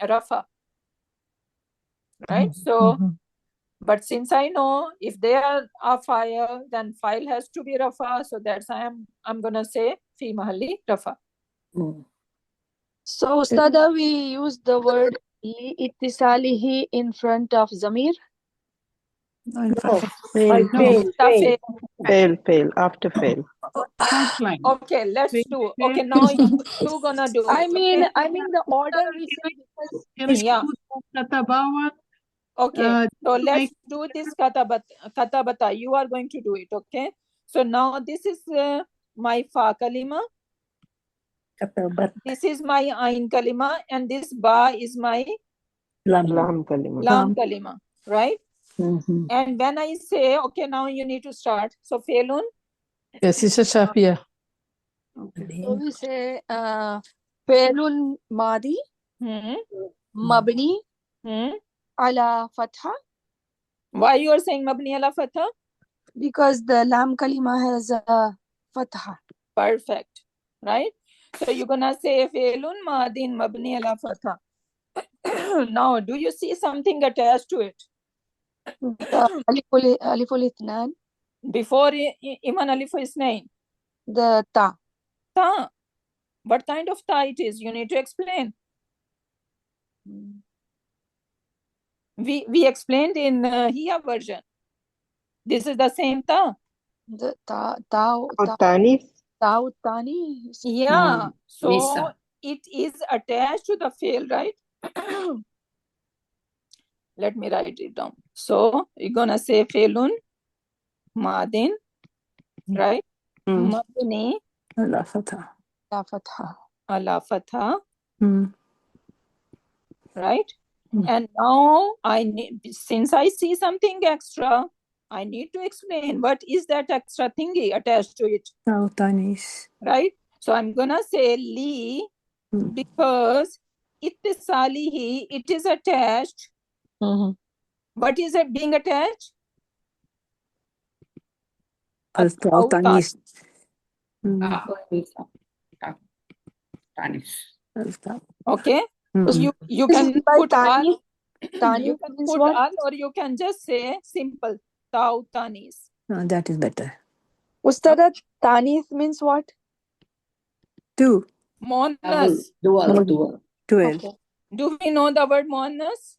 rafa, right? So but since I know if they are a file, then file has to be rafa, so that's I'm gonna say fi mahalli rafa. So Ustada, we use the word li ittisalihi in front of zamir. Fail after fail. Okay, let's do. Okay, now you're gonna do. I mean the order we say, because yeah. Okay, so let's do this katabata. You are going to do it, okay? So now this is my fa kalima. This is my ain kalima, and this ba is my lam kalima. Lam kalima, right? And when I say, okay, now you need to start. So failun. Yes, it's a Shafia. So we say failun madi, mabni ala fatha. Why you are saying mabni ala fatha? Because the lam kalima has a fatha. Perfect, right? So you're gonna say failun madin mabni ala fatha. Now, do you see something attached to it? Aliful ithnan. Before iman alif isnain. The ta. Ta. What kind of ta it is? You need to explain. We explained in Hiya version. This is the same ta. The ta Utani. Yeah. So it is attached to the fail, right? Let me write it down. So you're gonna say failun madin, right? Mabni ala fatha. Ala fatha. Right? And now I need, since I see something extra, I need to explain what is that extra thingy attached to it. Tau tanis. Right? So I'm gonna say li because ittisalihi, it is attached. What is it being attached? Tau tanis. Okay. Mm. You can put all. You Tanith can means put what? all, or you can just say simple tau tanis. That is better. Ustada, Tanith means what? 2. Monas. 12. Okay. Do we know the word monas?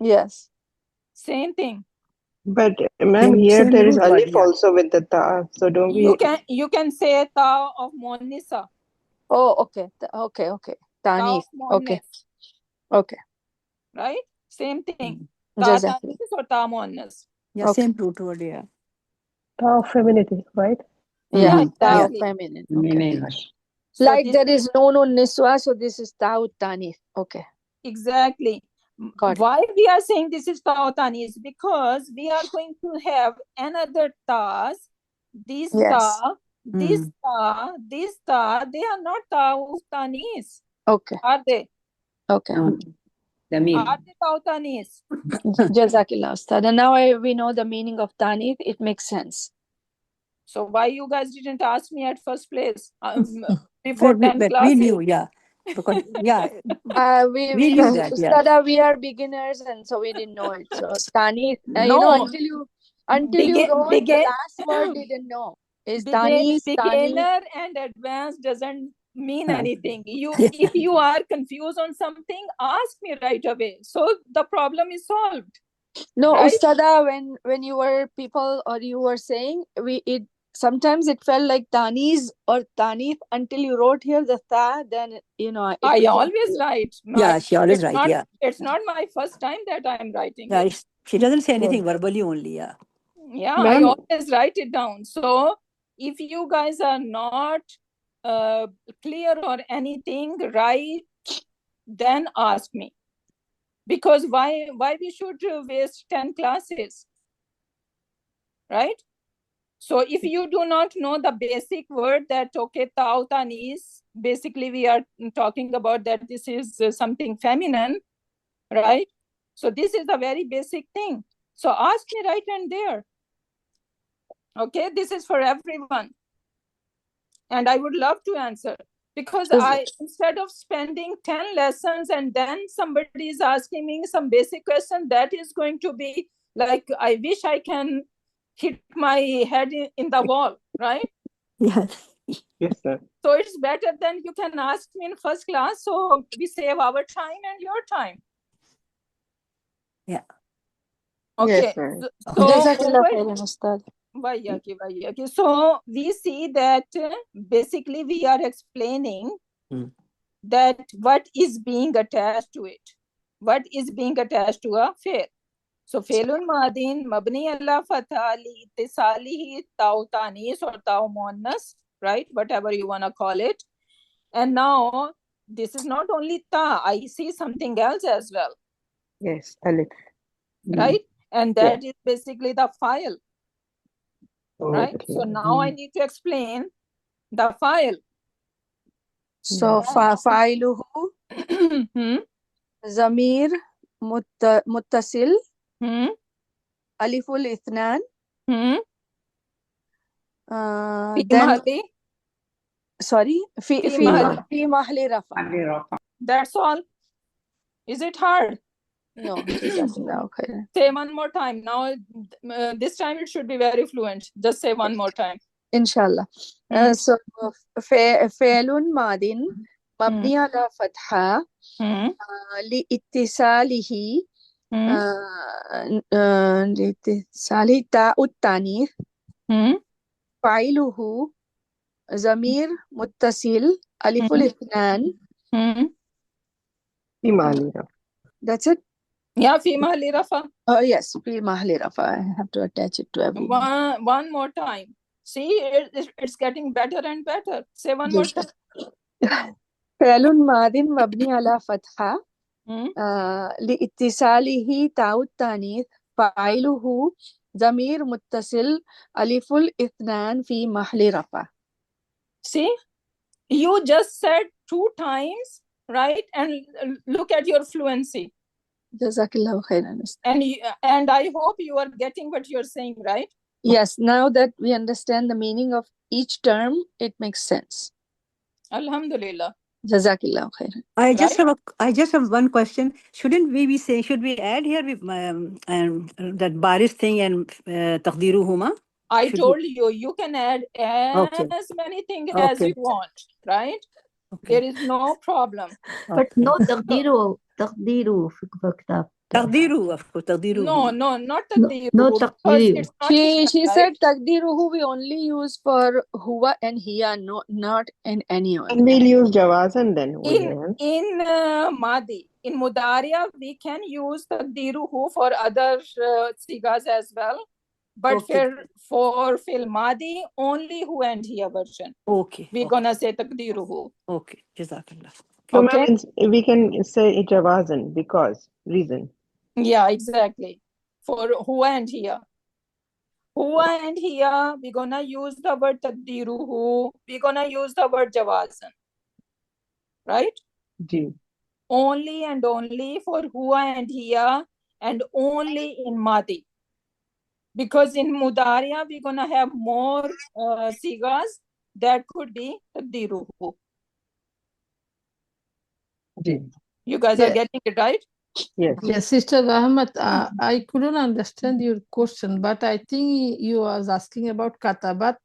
Yes. Same thing. But ma'am, here Same there is root word, alif yeah. also with the ta. So don't we? You can say ta of monisa. Oh, okay. Okay. Ta Tanith. of Okay. monas. Okay. Right? Same thing. Ta Jazakallah. tanis or ta monas. Yeah, Okay. same root word, yeah. Tau femininity, right? Yeah. Yeah, Tau exactly. feminine. Okay. So Like this there is no niswa, so this is Tau Tanith. Okay. exactly. Got it. Why we are saying this is ta tanis? Because we are going to have another tas. This Yes. ta, this ta, this ta. They are not ta tanis. Okay. Are they? Okay. Are they ta tanis? Jazakillah, Ustad. And now we know the meaning of Tanith. It makes sense. So why you guys didn't ask me at first place before 10 we classes? knew, yeah. Because, yeah, We knew that, yeah. Ustada, we are beginners, and so we didn't know it. So Tanith, No. until you wrote the Begin- last word, didn't know. Is Tanith, Tanith. beginner and advanced doesn't mean anything. If you are confused on something, ask me right away. So the problem is solved. No, right? Ustada, when you were people or you were saying sometimes it felt like Tanis or Tanith until you wrote here the tha, then I always write. Yeah, she always right, yeah. It's not my first time that I'm writing Yeah, it. she doesn't say anything verbally only, yeah. Yeah, I always write it down. So if you guys are not clear or anything, right, then ask me. Because why we should waste 10 classes, right? So if you do not know the basic word that okay, tautan is, basically we are talking about that this is something feminine, right? So this is a very basic thing. So ask me right and there. Okay, this is for everyone. And I would love to answer. Because instead of spending 10 lessons and then somebody is asking me some basic question, that is going to be like, I wish I can hit my head in the wall, right? Yes. Yes, sir. So it's better than you can ask me in first class. So we save our time and your time. Yeah. Okay. Yes, sir. So we see that basically we are explaining that what is being attached to it. What is being attached to a fi'l. So fi'lun madin mabni ala fatha li ittisalihi taw tanis or taw muannas, right? Whatever you want to call it. And now this is not only ta, I see something else as well. Yes, alif. Right? And that is basically the file. Right? Okay. So now I need to explain the file. So fa'iluhu zamir muttasil aliful ithnan then sorry fi mahli rafa. That's all. Is it hard? No. Okay. Say one more time. Now this time it should be very fluent. Just say one more time. Inshallah. So fi'lun madin mabni ala fatha li ittisalihi ta'ut tanith fa'iluhu zamir muttasil aliful ithnan Fi mahli rafa. That's it. Yeah, fi mahli rafa. Oh yes, fi mahli rafa. I have to attach it to everyone. One more time. See, it's getting better and better. Say one more time. فعل ماض مبني على فتحة لإتصاله تاء التانيث فاعله ضمير متصل ألف الاثنان في محل رفع. See, you just said 2 times, right? And look at your fluency. Jazakallahu khairan. And I hope you are getting what you're saying, right? Yes, now that we understand the meaning of each term, it makes sense. Alhamdulillah. Jazakallahu khairan. I just have one question. Shouldn't we be saying, should we add here with that baris thing and taqdiruhuma? I told you, you can add Okay. as many things as you want, right? Okay. There is no problem. But no تقديره في كتاب. تقديره, of course, تقديره. No, not تقديره. No because تقديره. it's not here, She right? said تقديره we only use for huwa and hiya, not in any other. And we'll use jawazan then. In Madi, in Mudariya, we can use taqdiruhu for other sigas as well. But for fil Madi, only hu and hiya version. Okay. We're gonna say taqdiruhu. Okay. Jazakallah. So Okay. we can say jawazan because reason. Yeah, exactly. For huwa and hiya. Huwa and hiya, we're gonna use the word taqdiruhu. We're gonna use the word jawazan. Right? Ji. Only and only for huwa and hiya, and only in Madi. Because in Mudariya, we're gonna have more sigas that could be taqdiruhu. Ji. You guys are getting it right? Yes. Yes, Sister Rahmat, I couldn't understand your question, but I think you was asking about katabat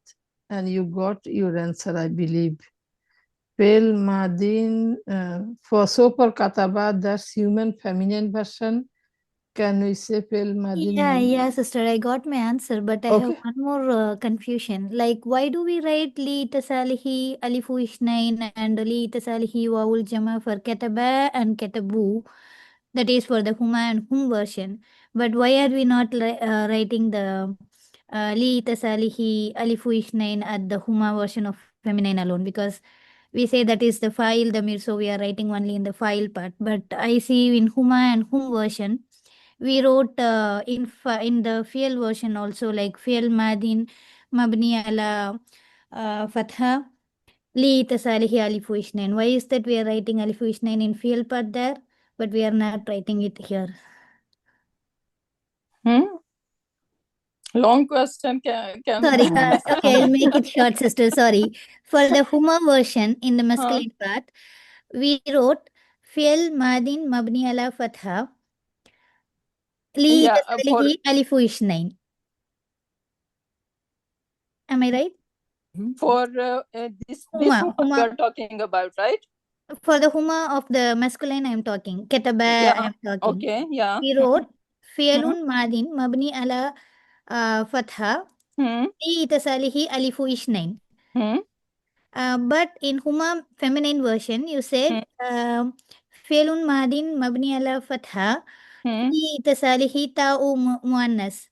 and you got your answer, I believe. Pel Madin, for katabat, that's human feminine version. Can we say Pel Madin? Yeah, sister, I got my answer, but I have one more confusion. Like, why do we write li tasalihi alifu ishnain and li tasalihi wawul jama for kataba and katabu? That is for the huma and hum version. But why are we not writing the li tasalihi alifu ishnain at the huma version of feminine alone? Because we say that is the file, the mir, so we are writing only in the file part. But I see in huma and hum version, we wrote in the fi'l version also, like fi'l madin mabni ala fatha li tasalihi alifu ishnain. Why is that we are writing alifu ishnain in fi'l part there, but we are not writing it here? Long question. Sorry, okay, I'll make it short, sister. Sorry. For the huma version in the masculine part, we wrote fi'l madin mabni ala fatha li tasalihi alifu ishnain. Am I right? For this huma you're talking about, right? For the huma of the masculine, I am talking. Kataba, I am talking. Okay, yeah. We wrote fi'lun madin mabni ala fatha li itasalihi alifu ishnain. But in huma feminine version, you said fi'lun madin mabni ala fatha li itasalihi ta'u muannas.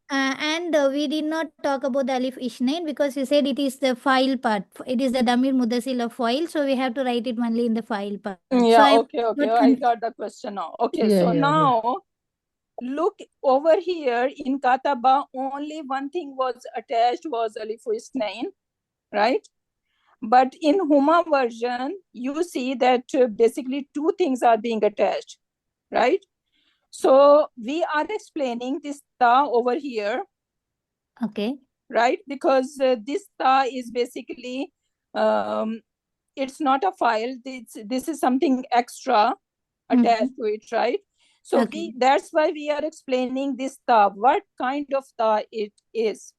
And we did not talk about the alif ishnain because you said it is the file part. It is the damir mudasil of file, so we have to write it only in the file part. Yeah, so okay. I got the question now. Okay, now look over here in kataba, only one thing was attached, was alif isnain, right? But in huma version, you see that basically 2 things are being attached, right? So we are explaining this ta over here. Okay. Right? Because this ta is basically, it's not a file. This is something extra attached to it, right? So that's why we are explaining this ta, what kind of ta it is.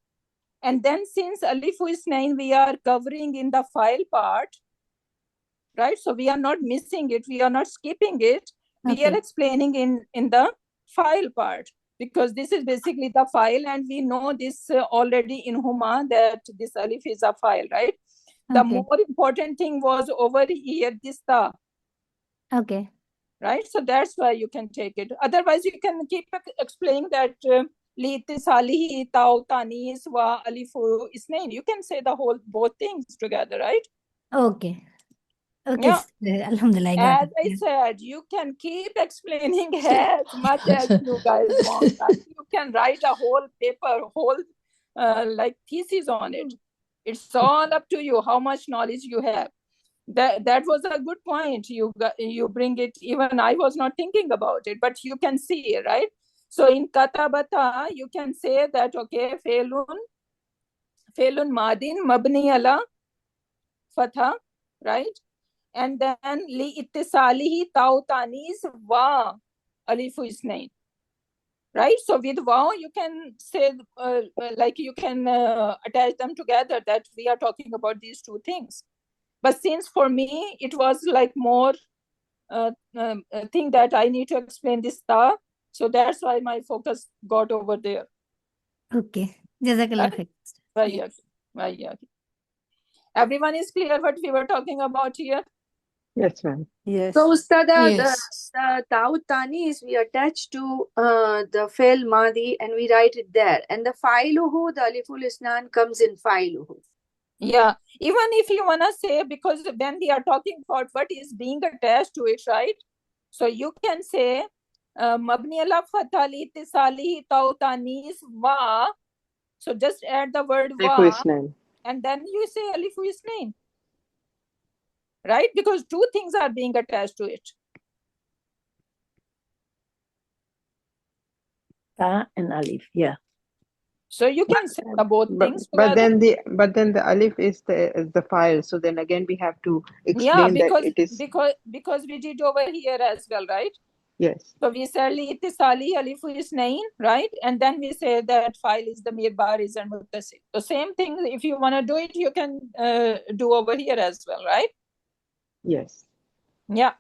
And then since alif isnain, we are covering in the file part, right? So we are not missing it. We are not skipping it. We are explaining in the file part, because this is basically the file, and we know this already in huma that this alif is a file, right? The more important thing was over here, this ta. Okay. Right? So that's why you can take it. Otherwise, you can keep explaining that li tisalihi tau tanis wa alifu isnain. You can say the both things together, right? Okay. Okay, yeah. Alhamdulillah, I got As I said, you can keep explaining as much as you guys want. You can write a whole paper, whole like thesis on it. It's all up to you how much knowledge you have. That was a good point. You bring it. Even I was not thinking about it, but you can see, right? So in katabata, you can say that, okay, Failun madin mabni ala fatha, right? And then li ittisalihi taw tanis wa alifu isnain, right? So with wow, you can say like you can attach them together, that we are talking about these two things. But since for me it was like more thing that I need to explain this ta, so that's why my focus got over there. Okay. Jazakallah khair. Right? Everyone is clear what we were talking about here? Yes, ma'am. Yes. So, Ustada, Yes. the Ta'ud Tanis we attach to the Fail Madi and we write it there. And the Fa'iluhu, the Aliful Isnan comes in Fa'iluhu. Yeah, even if you want to say, because when we are talking about what is being attached to it, right? So you can say Mabni ala fatha li ittisalihi taw tanis wa. So just add the word wa, and then you say alifu isnain, right? Because two things are being attached to it. Ta and alif, yeah. So you can say both things but together. then the alif is the file. So then again we have to explain that it is because we did over here as well, right? Yes. So we said li ittisali alifu isnain, right? And then we say that file is the mir bariz and muttasil. So same thing, if you want to do it, you can do over here as well, right? Yes. Yeah.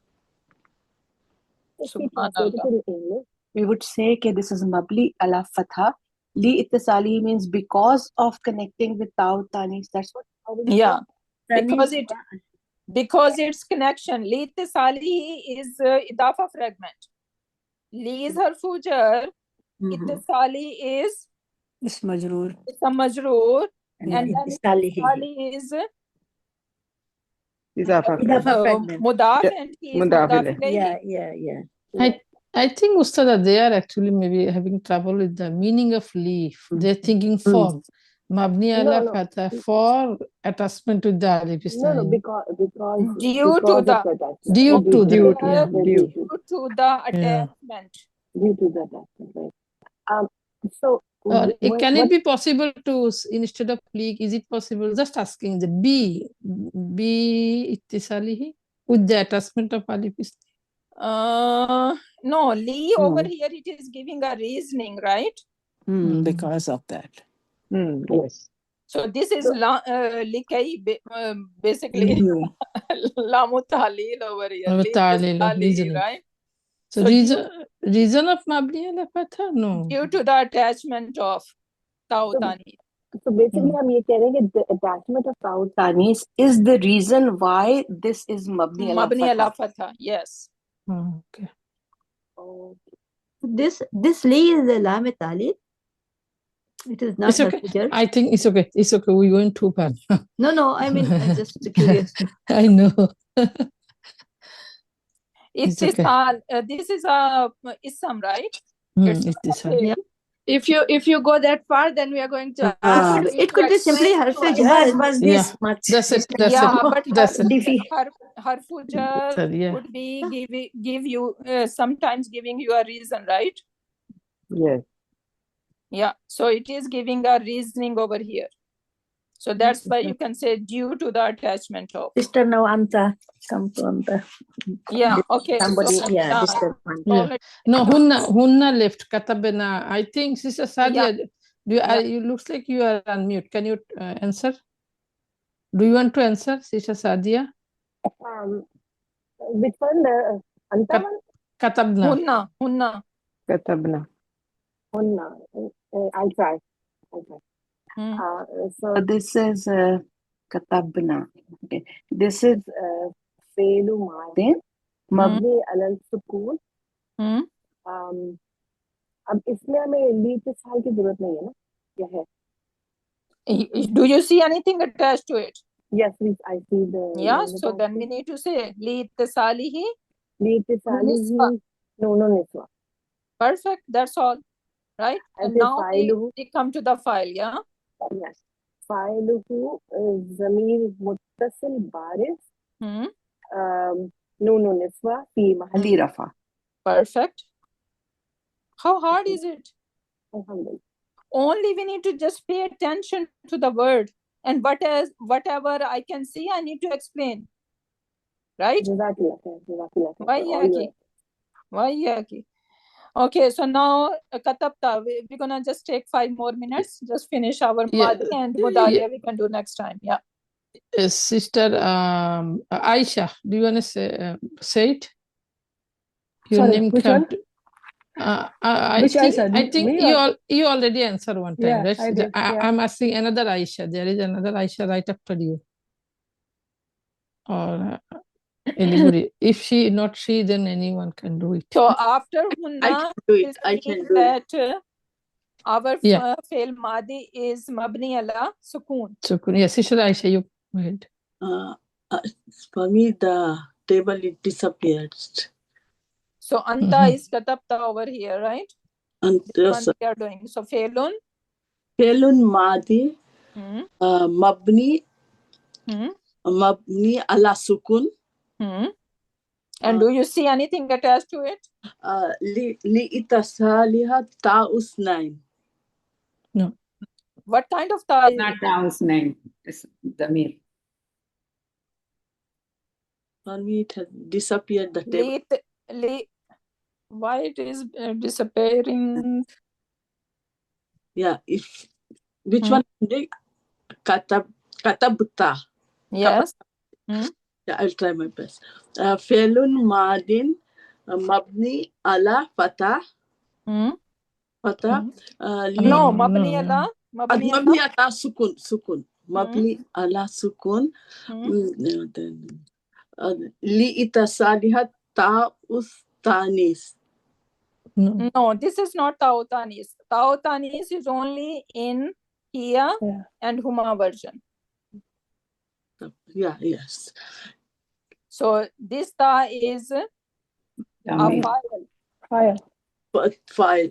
If we translate it in English, we would say that this is mabli ala fatha. Li ittisali means because of connecting with Ta'ud Tanis. That's what. Yeah. Because it's connection. Li ittisali is idafa fragment. Li is harfu jar. Ittisali is Ism majroor. Ism majroor. And then ittisali is idafa fragment. Mudaf, and he is mudaf ilayhi. Yeah. I think, Ustada, they are actually maybe having trouble with the meaning of leaf. They're thinking form. Mabni ala fatha, for attachment to the alif. No, because due to the attachment. Due to the attachment. Due to the attachment, right? So can it be possible to, instead of leak, is it possible, just asking, the B ittisalihi with the attachment of alif? No, li over here, it is giving a reasoning, right? Because of that. Yes. So this is likai, basically lamu ta'lil over here. Right? So reason of mabni ala fatha? No. Due to the attachment of Ta'ud Tanis. So basically, I'm saying the attachment of Ta'ud Tanis is the reason why this is mabni ala fatha. Yes. Okay. This li is the lam talib. It is not okay. I think it's okay. It's okay. We're going too far. No. I mean, I'm just curious. I know. It's okay. This is a ism, right? Yeah. If you go that far, then we are going to ask. It could be simply harfu jar. Was this much? That's it. But harfu jar would be give you sometimes giving you a reason, right? Yes. Yeah. So it is giving a reasoning over here. So that's why you can say due to the attachment of. Sister, now Anta, come to Anta. Yeah, okay. Somebody, so, No, Hunna left, Katabena. I think Sister Sadia, you looks like you are on mute. Can you answer? Do you want to answer, Sister Sadia? Which one? The Anta one? Katabna. Hunna. Katabna. Hunna. I'll try. So this is katabna. Okay. This is Failu Madin Mabni alal Sukun. अब इसमें हमें ली इत्तिसाल की जरूरत नहीं है ना, क्या है? Do you see anything attached to it? Yes, I see the. Yeah, so then we need to say li ittisalihi. No niswa. Perfect, that's all. right? And And now fa'iluhu. we come to the file, yeah? Yes. Fa'iluhu is zamir muttasil baris. Nunu niswa fi mahalli rafa. Perfect. How hard is it? Alhamdulillah. Only we need to just pay attention to the word, and whatever I can see, I need to explain. Right? Wayyaki. Okay, so now katabta, we're gonna just take 5 more minutes, just finish our madi and mudariya we can do next time. Yeah. Sister Aisha, do you want to say it? Your Sorry, name which come one? to, I Which think Aisha? I think Me you or? you already answered one time, Yeah, right? I did. Yeah. I'm asking another Aisha. There is another Aisha right after you. Or anybody. If not she, then anyone can do it. So after hunna, I can do it. that our fail madi is mabni ala sukun. Sukun. Yes, Sister Aisha, you go ahead. For me, the table it disappeared. So anta is katabta over here, right? Yes. One we are doing. So failun. Failun madi mabni ala sukun. And do you see anything attached to it? Li itasaliha ta'usnain. No. What kind of ta? Not ta'usnain. It's damir. For me, it has disappeared the table. Why it is disappearing? Yeah, which one? Katabta. Yes. Yeah, I'll try my best. Failun madin mabni ala fatah. Fatah. No, mabni ala. Mabni ala sukun. Mabni ala sukun. Li itasaliha ta'ustanis. No, this is not ta'utanis. Ta'utanis is only in here and huma version. Yeah, yes. So this ta is a file. File.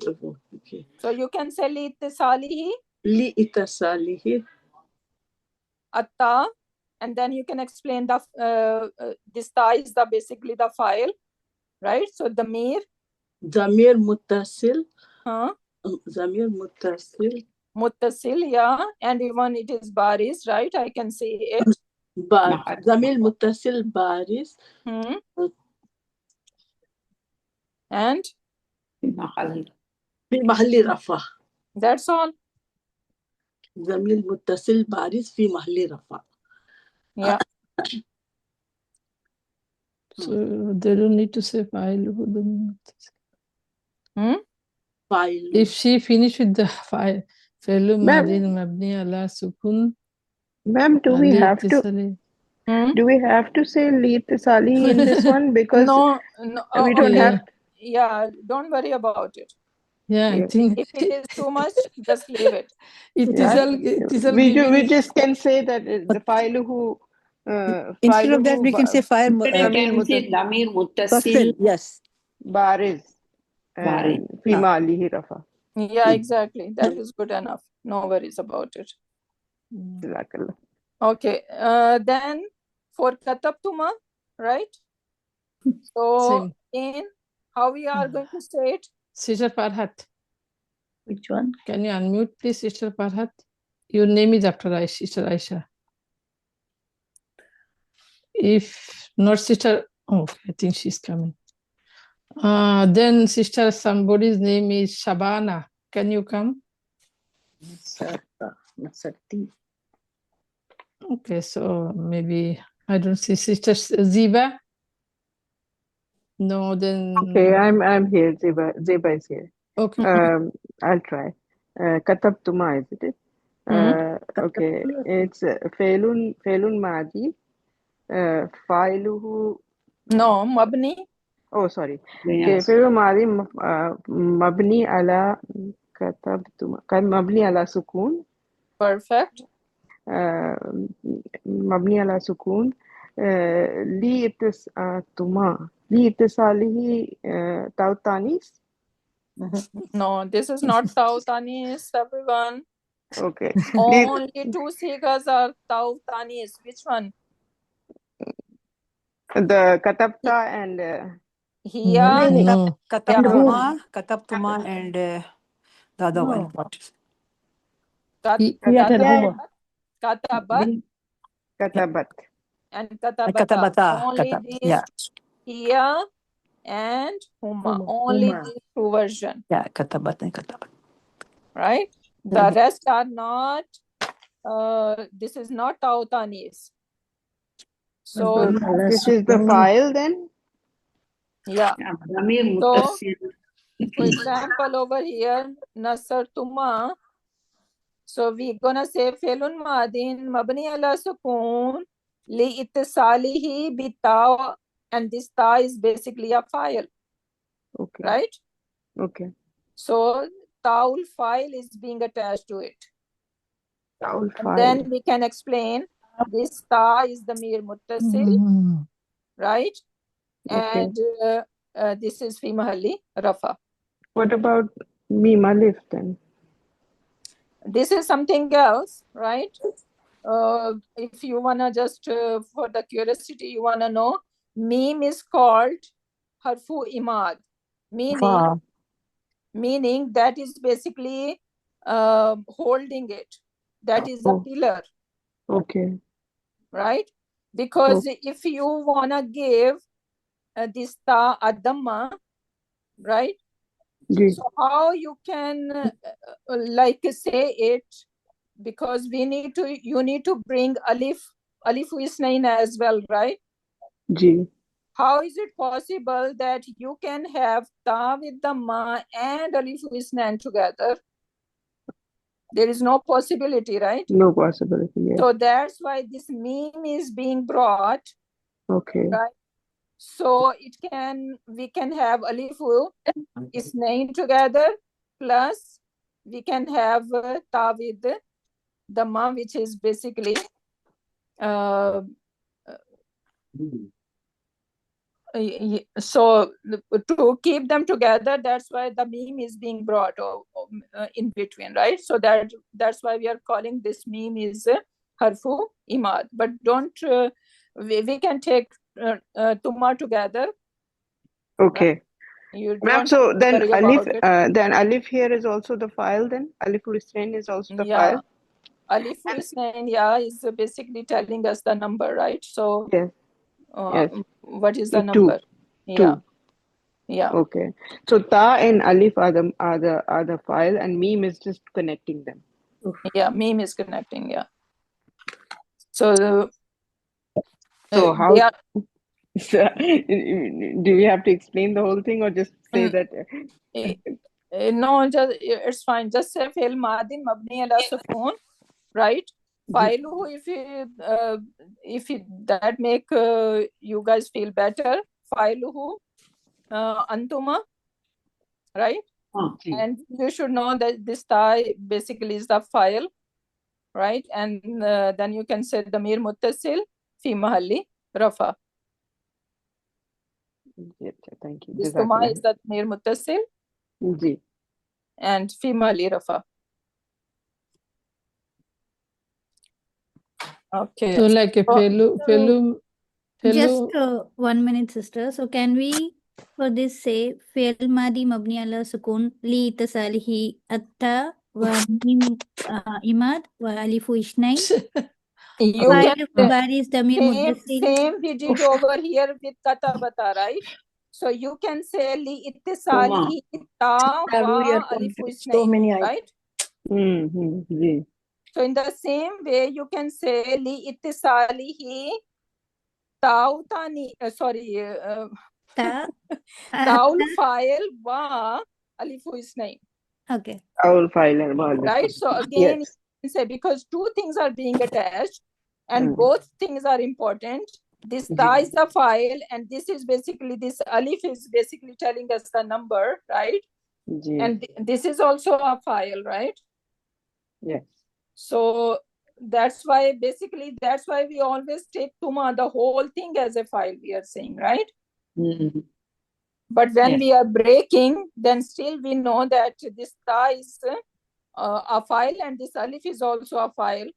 Okay. So you can say li ittisalihi. Li ittisalihi. Atta, and then you can explain the this ta is basically the file, right? So damir muttasil. Zamir muttasil. Yeah, and even it is baris, right? I can see it. Zamir muttasil baris. And fi mahalli rafa. That's all. Zamir muttasil baris fi mahalli rafa. Yeah. So they don't need to say file. File. If she finished with the file, Failu Madin Mabni ala Sukun. Ma'am, do we have to say li ittisali in this one? Because no, we don't have. Yeah, don't worry about it. Yeah, I think if it is too much, just leave it. We just can say that the failuhu. Instead of that, we can say file. Damir muttasil. Yes. Baris. And fima alihi rafa. Yeah, exactly. That is good enough. No worries about it. Okay. Then for katabtuma, right? So in how we are going to say it? Sister Farhat. Which one? Can you unmute, please, Sister Farhat? Your name is after Sister Aisha. If not Sister, I think she's coming. Then Sister, somebody's name is Shabana. Can you come? Okay, so maybe I don't see Sister Ziba. No, then. Okay, I'm here. Ziba is here. Okay. I'll try. Katabtuma, is it? Okay, it's Failun Madi. Failuhu. No, Mabni. Oh, sorry. Okay, Failun Madi Mabni ala Katabtuma. Mabni ala Sukun. Perfect. Mabni ala Sukun. Li ittisalihi Tautanis. No, this is not Tau Tanis, everyone. Okay. Only two sigas are Tau Tanis. Which one? The Katabta and Here. No. Katabtuma and the other one. What? Katabat Katabat. and Katabata. Katabata. Only these Yeah. Here and Huma. Only these two versions. Yeah, Katabat and Katabat. Right? The rest are not, this is not Tau Tanis. So, this is the file then? yeah. Damir So, Muttasil. for example, over here, Nasar Tuma. So, we're gonna say Felun Madin, Mabni ala Sukun, Li Ittisalihi Bitaw, and this Ta is basically a file. Okay. Right? Okay. So, Taul file is being attached to it. Taul And file. then we can explain this Ta is the Mir Muttasil, right? Okay. And this is Fi Mahalli Rafa. What about Mim Alif then? This is something else, right? If you wanna just for the curiosity, you wanna know, Mim is called Harfu Imad, meaning that is basically holding it. That is a pillar. Okay. Right? Because if you wanna give this Ta Adama, right? Yes. So how you can like say it, because you need to bring alif isnain as well, right? Ji. How is it possible that you can have Ta with the Ma and alif isnain together? There is no possibility, right? No possibility, yes. So that's why this meme is being brought. Okay. Right? So we can have alifu isnain together, plus we can have Ta with the Ma, which is basically so to keep them together, that's why the meme is being brought in between, right? So that's why we are calling this meme is harfu imad. But don't we can take tuma together. Okay. Right? You Ma'am, don't so then worry alif, about it. then alif here is also the file then? Aliful Isnain is also the file? Alifu isnain, is basically telling us the number, right? So yes. Yes. What is the Two. number? Yeah. Yeah. Okay. So Ta and alif are the file, and meme is just connecting them. Yeah, meme is connecting, yeah. So how do we have to explain the whole thing or just say that? No, it's fine. Just say fi'l madin mabni ala sukun, right? Failuhu, if that make you guys feel better. Failuhu antuma, right? And you should know that this Ta basically is the file, right? And then you can say damir muttasil fi mahalli rafa. Thank you. This tuma is the damir muttasil. Ji. And fi mahalli rafa. Okay. So like a pelu. Just 1 minute, sister. So can we for this say fi'l madi mabni ala sukun li tasalihi atta wa mim imad wa alifu isnain. You can baris damir muddasil. Same we did over here with katabata, right? So you can say li ittisalihi ta wa alifu isnain, right? So in the same way you can say li ittisalihi taul file wa alifu isnain. Okay. Taul file, right? So again, you can say because two things are being attached and both things are important. This ta is the file, and this is basically, this alif is basically telling us the number, right? And this is also a file, right? Yes. So that's why we always take tuma, the whole thing, as a file, we are saying, right? But when we are breaking, then still we know that this ta is a file and this alif is also a file.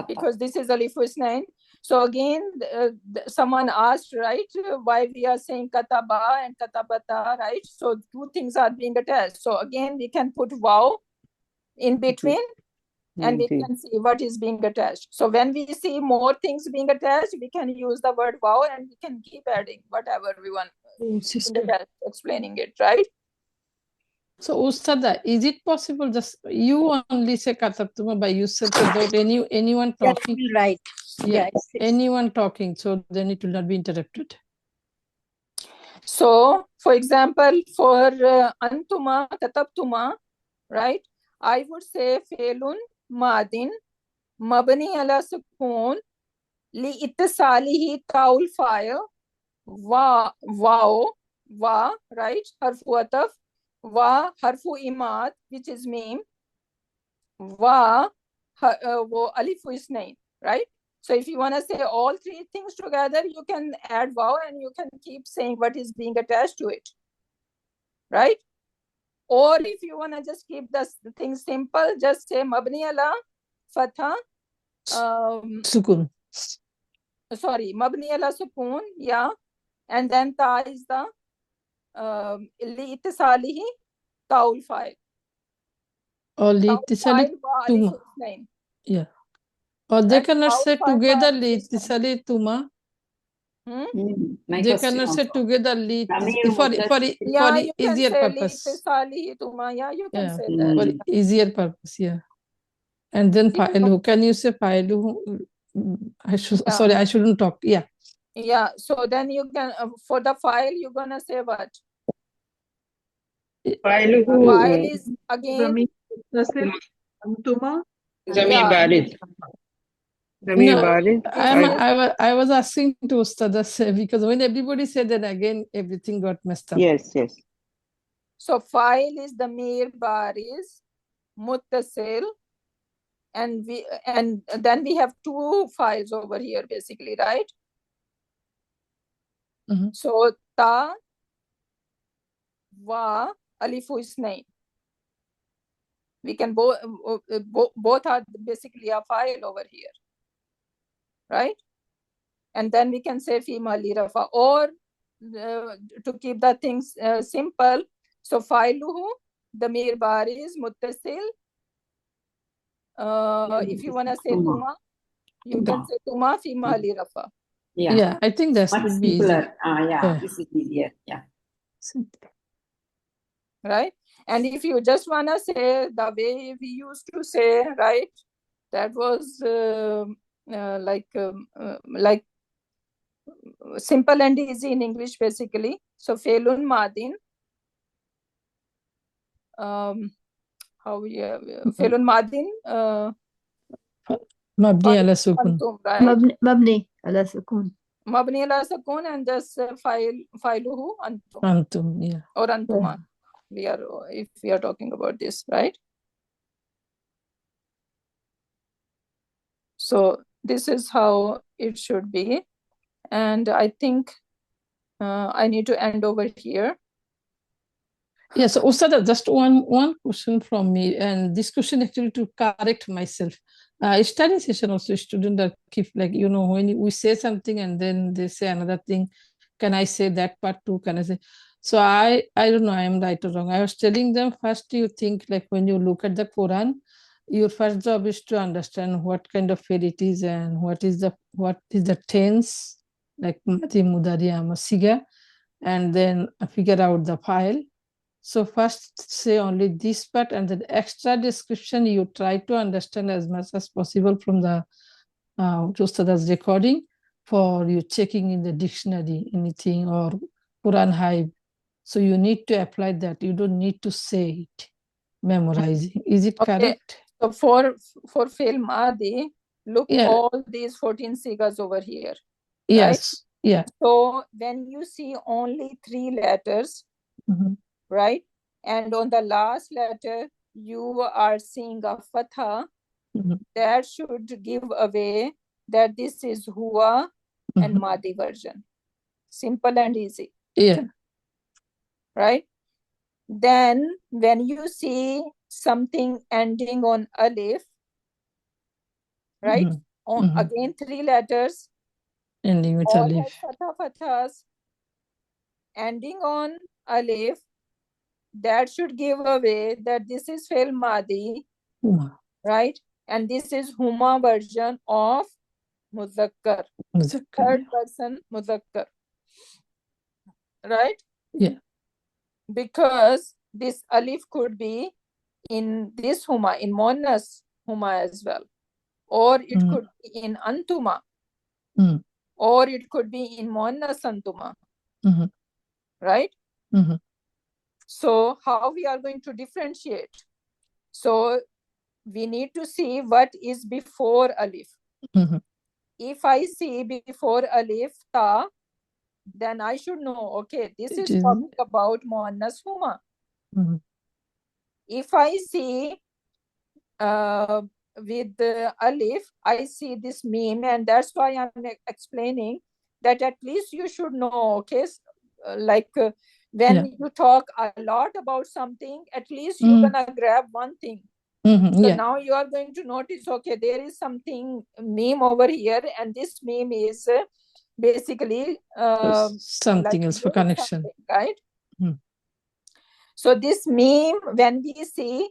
Because this is alif isnain. So again, someone asked, right, why we are saying kataba and katabata, right? So two things are being attached. So again, we can put waw in between and we can see what is being attached. So when we see more things being attached, we can use the word waw and we can keep adding whatever we want, explaining it, right? So, Ustada, is it possible just you only say katabtuma by yourself without anyone talking? Yeah, right. Yeah, anyone talking, so then it will not be interrupted. So, for example, for antuma, katabtuma, right? I would say felun madin mabni ala sukun li ittisalihi taul file wa, right? Harfu ataf, wa harfu imad, which is meme, wa wo alifu isnain, right? So if you want to say all three things together, you can add waw and you can keep saying what is being attached to it, right? Or if you want to just keep the thing simple, just say mabni ala fatha, sukun. Sorry, mabni ala sukun, yeah, and then ta is the li ittisalihi taul file. Or li ittisali tuma. Yeah. Or they cannot say together li ittisali tuma. They cannot say together for easier purpose. Yeah, you can say that. For easier purpose, yeah. And then fa'iluhu. Can you say fa'iluhu? Sorry, I shouldn't talk. Yeah. Yeah. So then you can for the file you're gonna say what? File is again. Antuma. Zamir Barid. Zamir Barid. I was asking to Ustada because when everybody said that again, everything got messed up. Yes. So file is the mir baris muttasil, and then we have two files over here basically, right? So ta wa alifu isnain. We can both are basically a file over here, right? And then we can say fi mali rafa, or to keep the things simple, so filuhu damir baris muttasil. If you want to say tuma, you can say tuma fi mali rafa. Yeah, I think that's much simpler. This is easier. Yeah. Simple. Right? And if you just want to say the way we used to say, right, that was like simple and easy in English basically. So felun madin, felun madin mabni ala sukun, right? Mabni ala sukun. Mabni ala sukun, and just filuhu antum, yeah, or antuma. If we are talking about this, right? So this is how it should be, and I think I need to end over here. Yeah, so Ustada, just one question from me, and this question actually to correct myself. Study session also, students that keep like, when we say something and then they say another thing, can I say that part too? Can I say? So I don't know, I am right or wrong. I was telling them, first you think like when you look at the Quran, your first job is to understand what kind of fail it is and what is the tense, like Mati Mudari Amasiga, and then figure out the file. So first say only this part, and then extra description you try to understand as much as possible from the Ustada's recording, for you checking in the dictionary anything or Quran Hive. So you need to apply that. You don't need to say it, memorizing. Is it correct? So for fail Madi, look all these 14 sigas over here. Yes. Right? Yeah. So when you see only 3 letters, right? And on the last letter, you are seeing a fatha, that should give away that this is huwa and Madi version. Simple and easy. Yeah. right? Then when you see something ending on alif, right? Again, 3 letters, ending with all alif. has fathas, ending on alif, that should give away that this is fail madi, right? And this is huma version of muzakkar, third person muzakkar, right? Yeah. Because this alif could be in this huma, in monas huma as well, or it could be in antuma, or it could be in monas antuma, right? So how we are going to differentiate? So we need to see what is before alif. If I see before alif ta, then I should know, okay, this is talking about muannas huma. If I see with alif, I see this meme, and that's why I'm explaining that at least you should know, okay, when you talk a lot about something, at least you're gonna grab one thing. So now you are going to notice, okay, there is something meme over here, and this meme is basically something else for connection, right? So this meme, when we see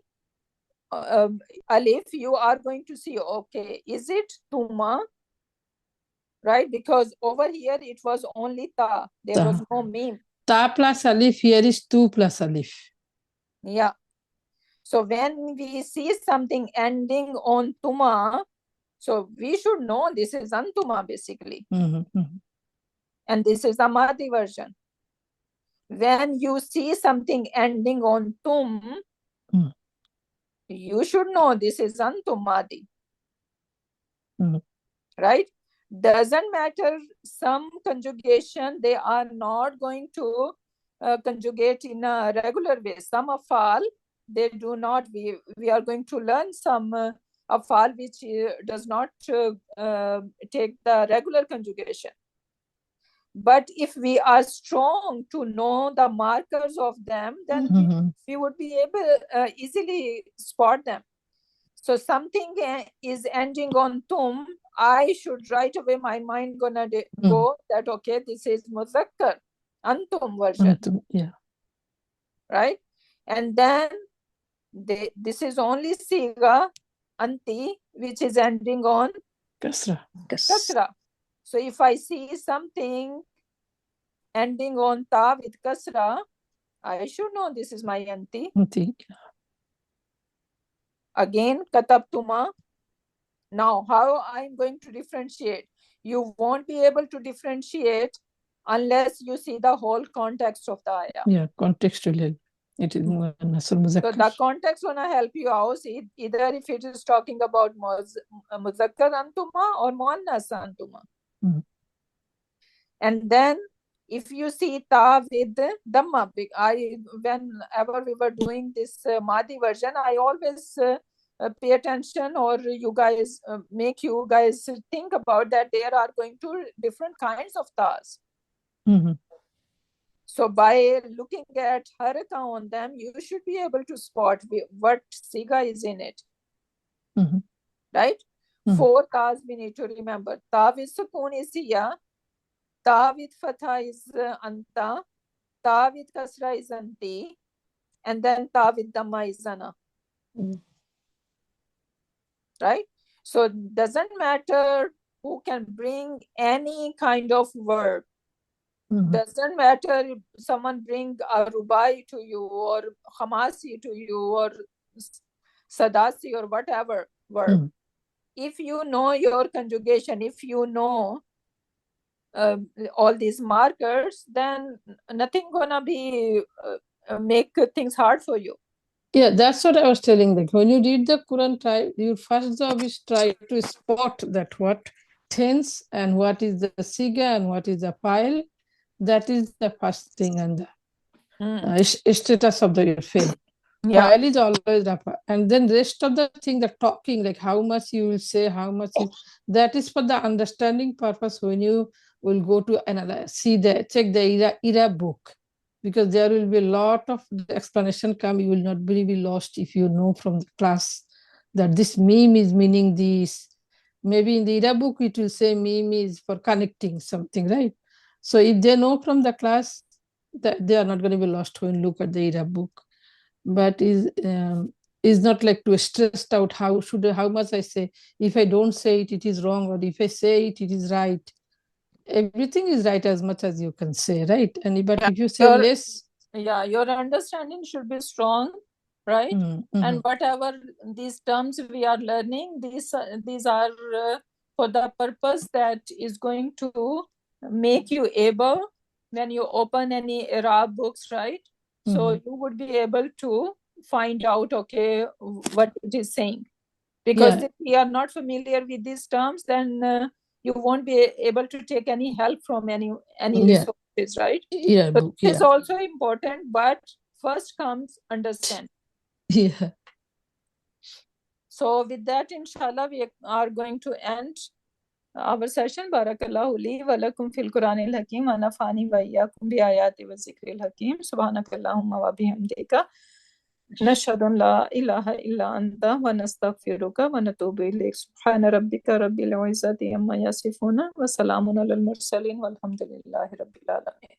alif, you are going to see, okay, is it tuma, right? Because over here it was only ta, there was no meme. Ta plus alif, here is 2 plus alif. Yeah. So when we see something ending on tuma, so we should know this is antuma basically. And this is the Madi version. When you see something ending on tum, you should know this is antum Madi. Right? Doesn't matter some conjugation, they are not going to conjugate in a regular way. Some afal, they do not. We are going to learn some afal which does not take the regular conjugation. But if we are strong to know the markers of them, then we would be able easily spot them. So something is ending on tum, I should right away, my mind gonna go that, okay, this is muzakkar, antum version. Yeah. Right? And then this is only siga, anti, which is ending on kasra. So if I see something ending on ta with kasra, I should know this is my anti. Again, katabtuma. Now, how I'm going to differentiate? You won't be able to differentiate unless you see the whole context of the ayah. Yeah, contextually. It is so the context gonna help you out. Either if it is talking about muzakkar antuma or muannas antuma. And then if you see ta with dhamma, whenever we were doing this Madi version, I always pay attention, or you guys make you guys think about that there are going to different kinds of tas. So by looking at haraka on them, you should be able to spot what siga is in it. Right? 4 tas we need to remember. Ta with sukoon is ya, ta with fatha is anta, ta with kasra is anti, and then ta with dhamma is ana. Right? So it doesn't matter who can bring any kind of word. Doesn't matter if someone bring a rubai to you, or khamasi to you, or sadasi, or whatever word. If you know your conjugation, if you know all these markers, then nothing gonna be make things hard for you. Yeah, that's what I was telling them. When you read the Quran, your first job is try to spot that what tense and what is the siga and what is the file. That is the first thing, and the status of the fail. File is always up, and then rest of the thing, the talking, like how much you will say, how much that is for the understanding purpose. When you will go to analyze, check the IRA book. because there will be a lot of explanation come. You will not be lost if you know from the class that this meme is meaning this. Maybe in the Ida book, it will say meme is for connecting something, right? So if they know from the class, that they are not going to be lost when look at the Ida book. But is not like to stressed out how much I say. If I don't say it, it is wrong, or if I say it, it is right. Everything is right as much as you can say, right? And but if you say less, your understanding should be strong, right? And whatever these terms we are learning, these are for the purpose that is going to make you able when you open any Arab books, right? So you would be able to find out, okay, what it is saying. Because if we are not familiar with these terms, then you won't be able to take any help from any resources, right? So this is also important, but first comes understand. So with that, inshallah, we are going to end our session. Barakallahu li wa lakum fil Quranil Hakim wa nafani wa iyyakum bi ayati wa zikril hakim. Subhanakallahumma wa bihamdika. نشهد أن لا إله إلا أنت ونستغفرك ونتوب إليك سبحان ربك رب العزة عما يصفون وسلام على المرسلين والحمد لله رب العالمين.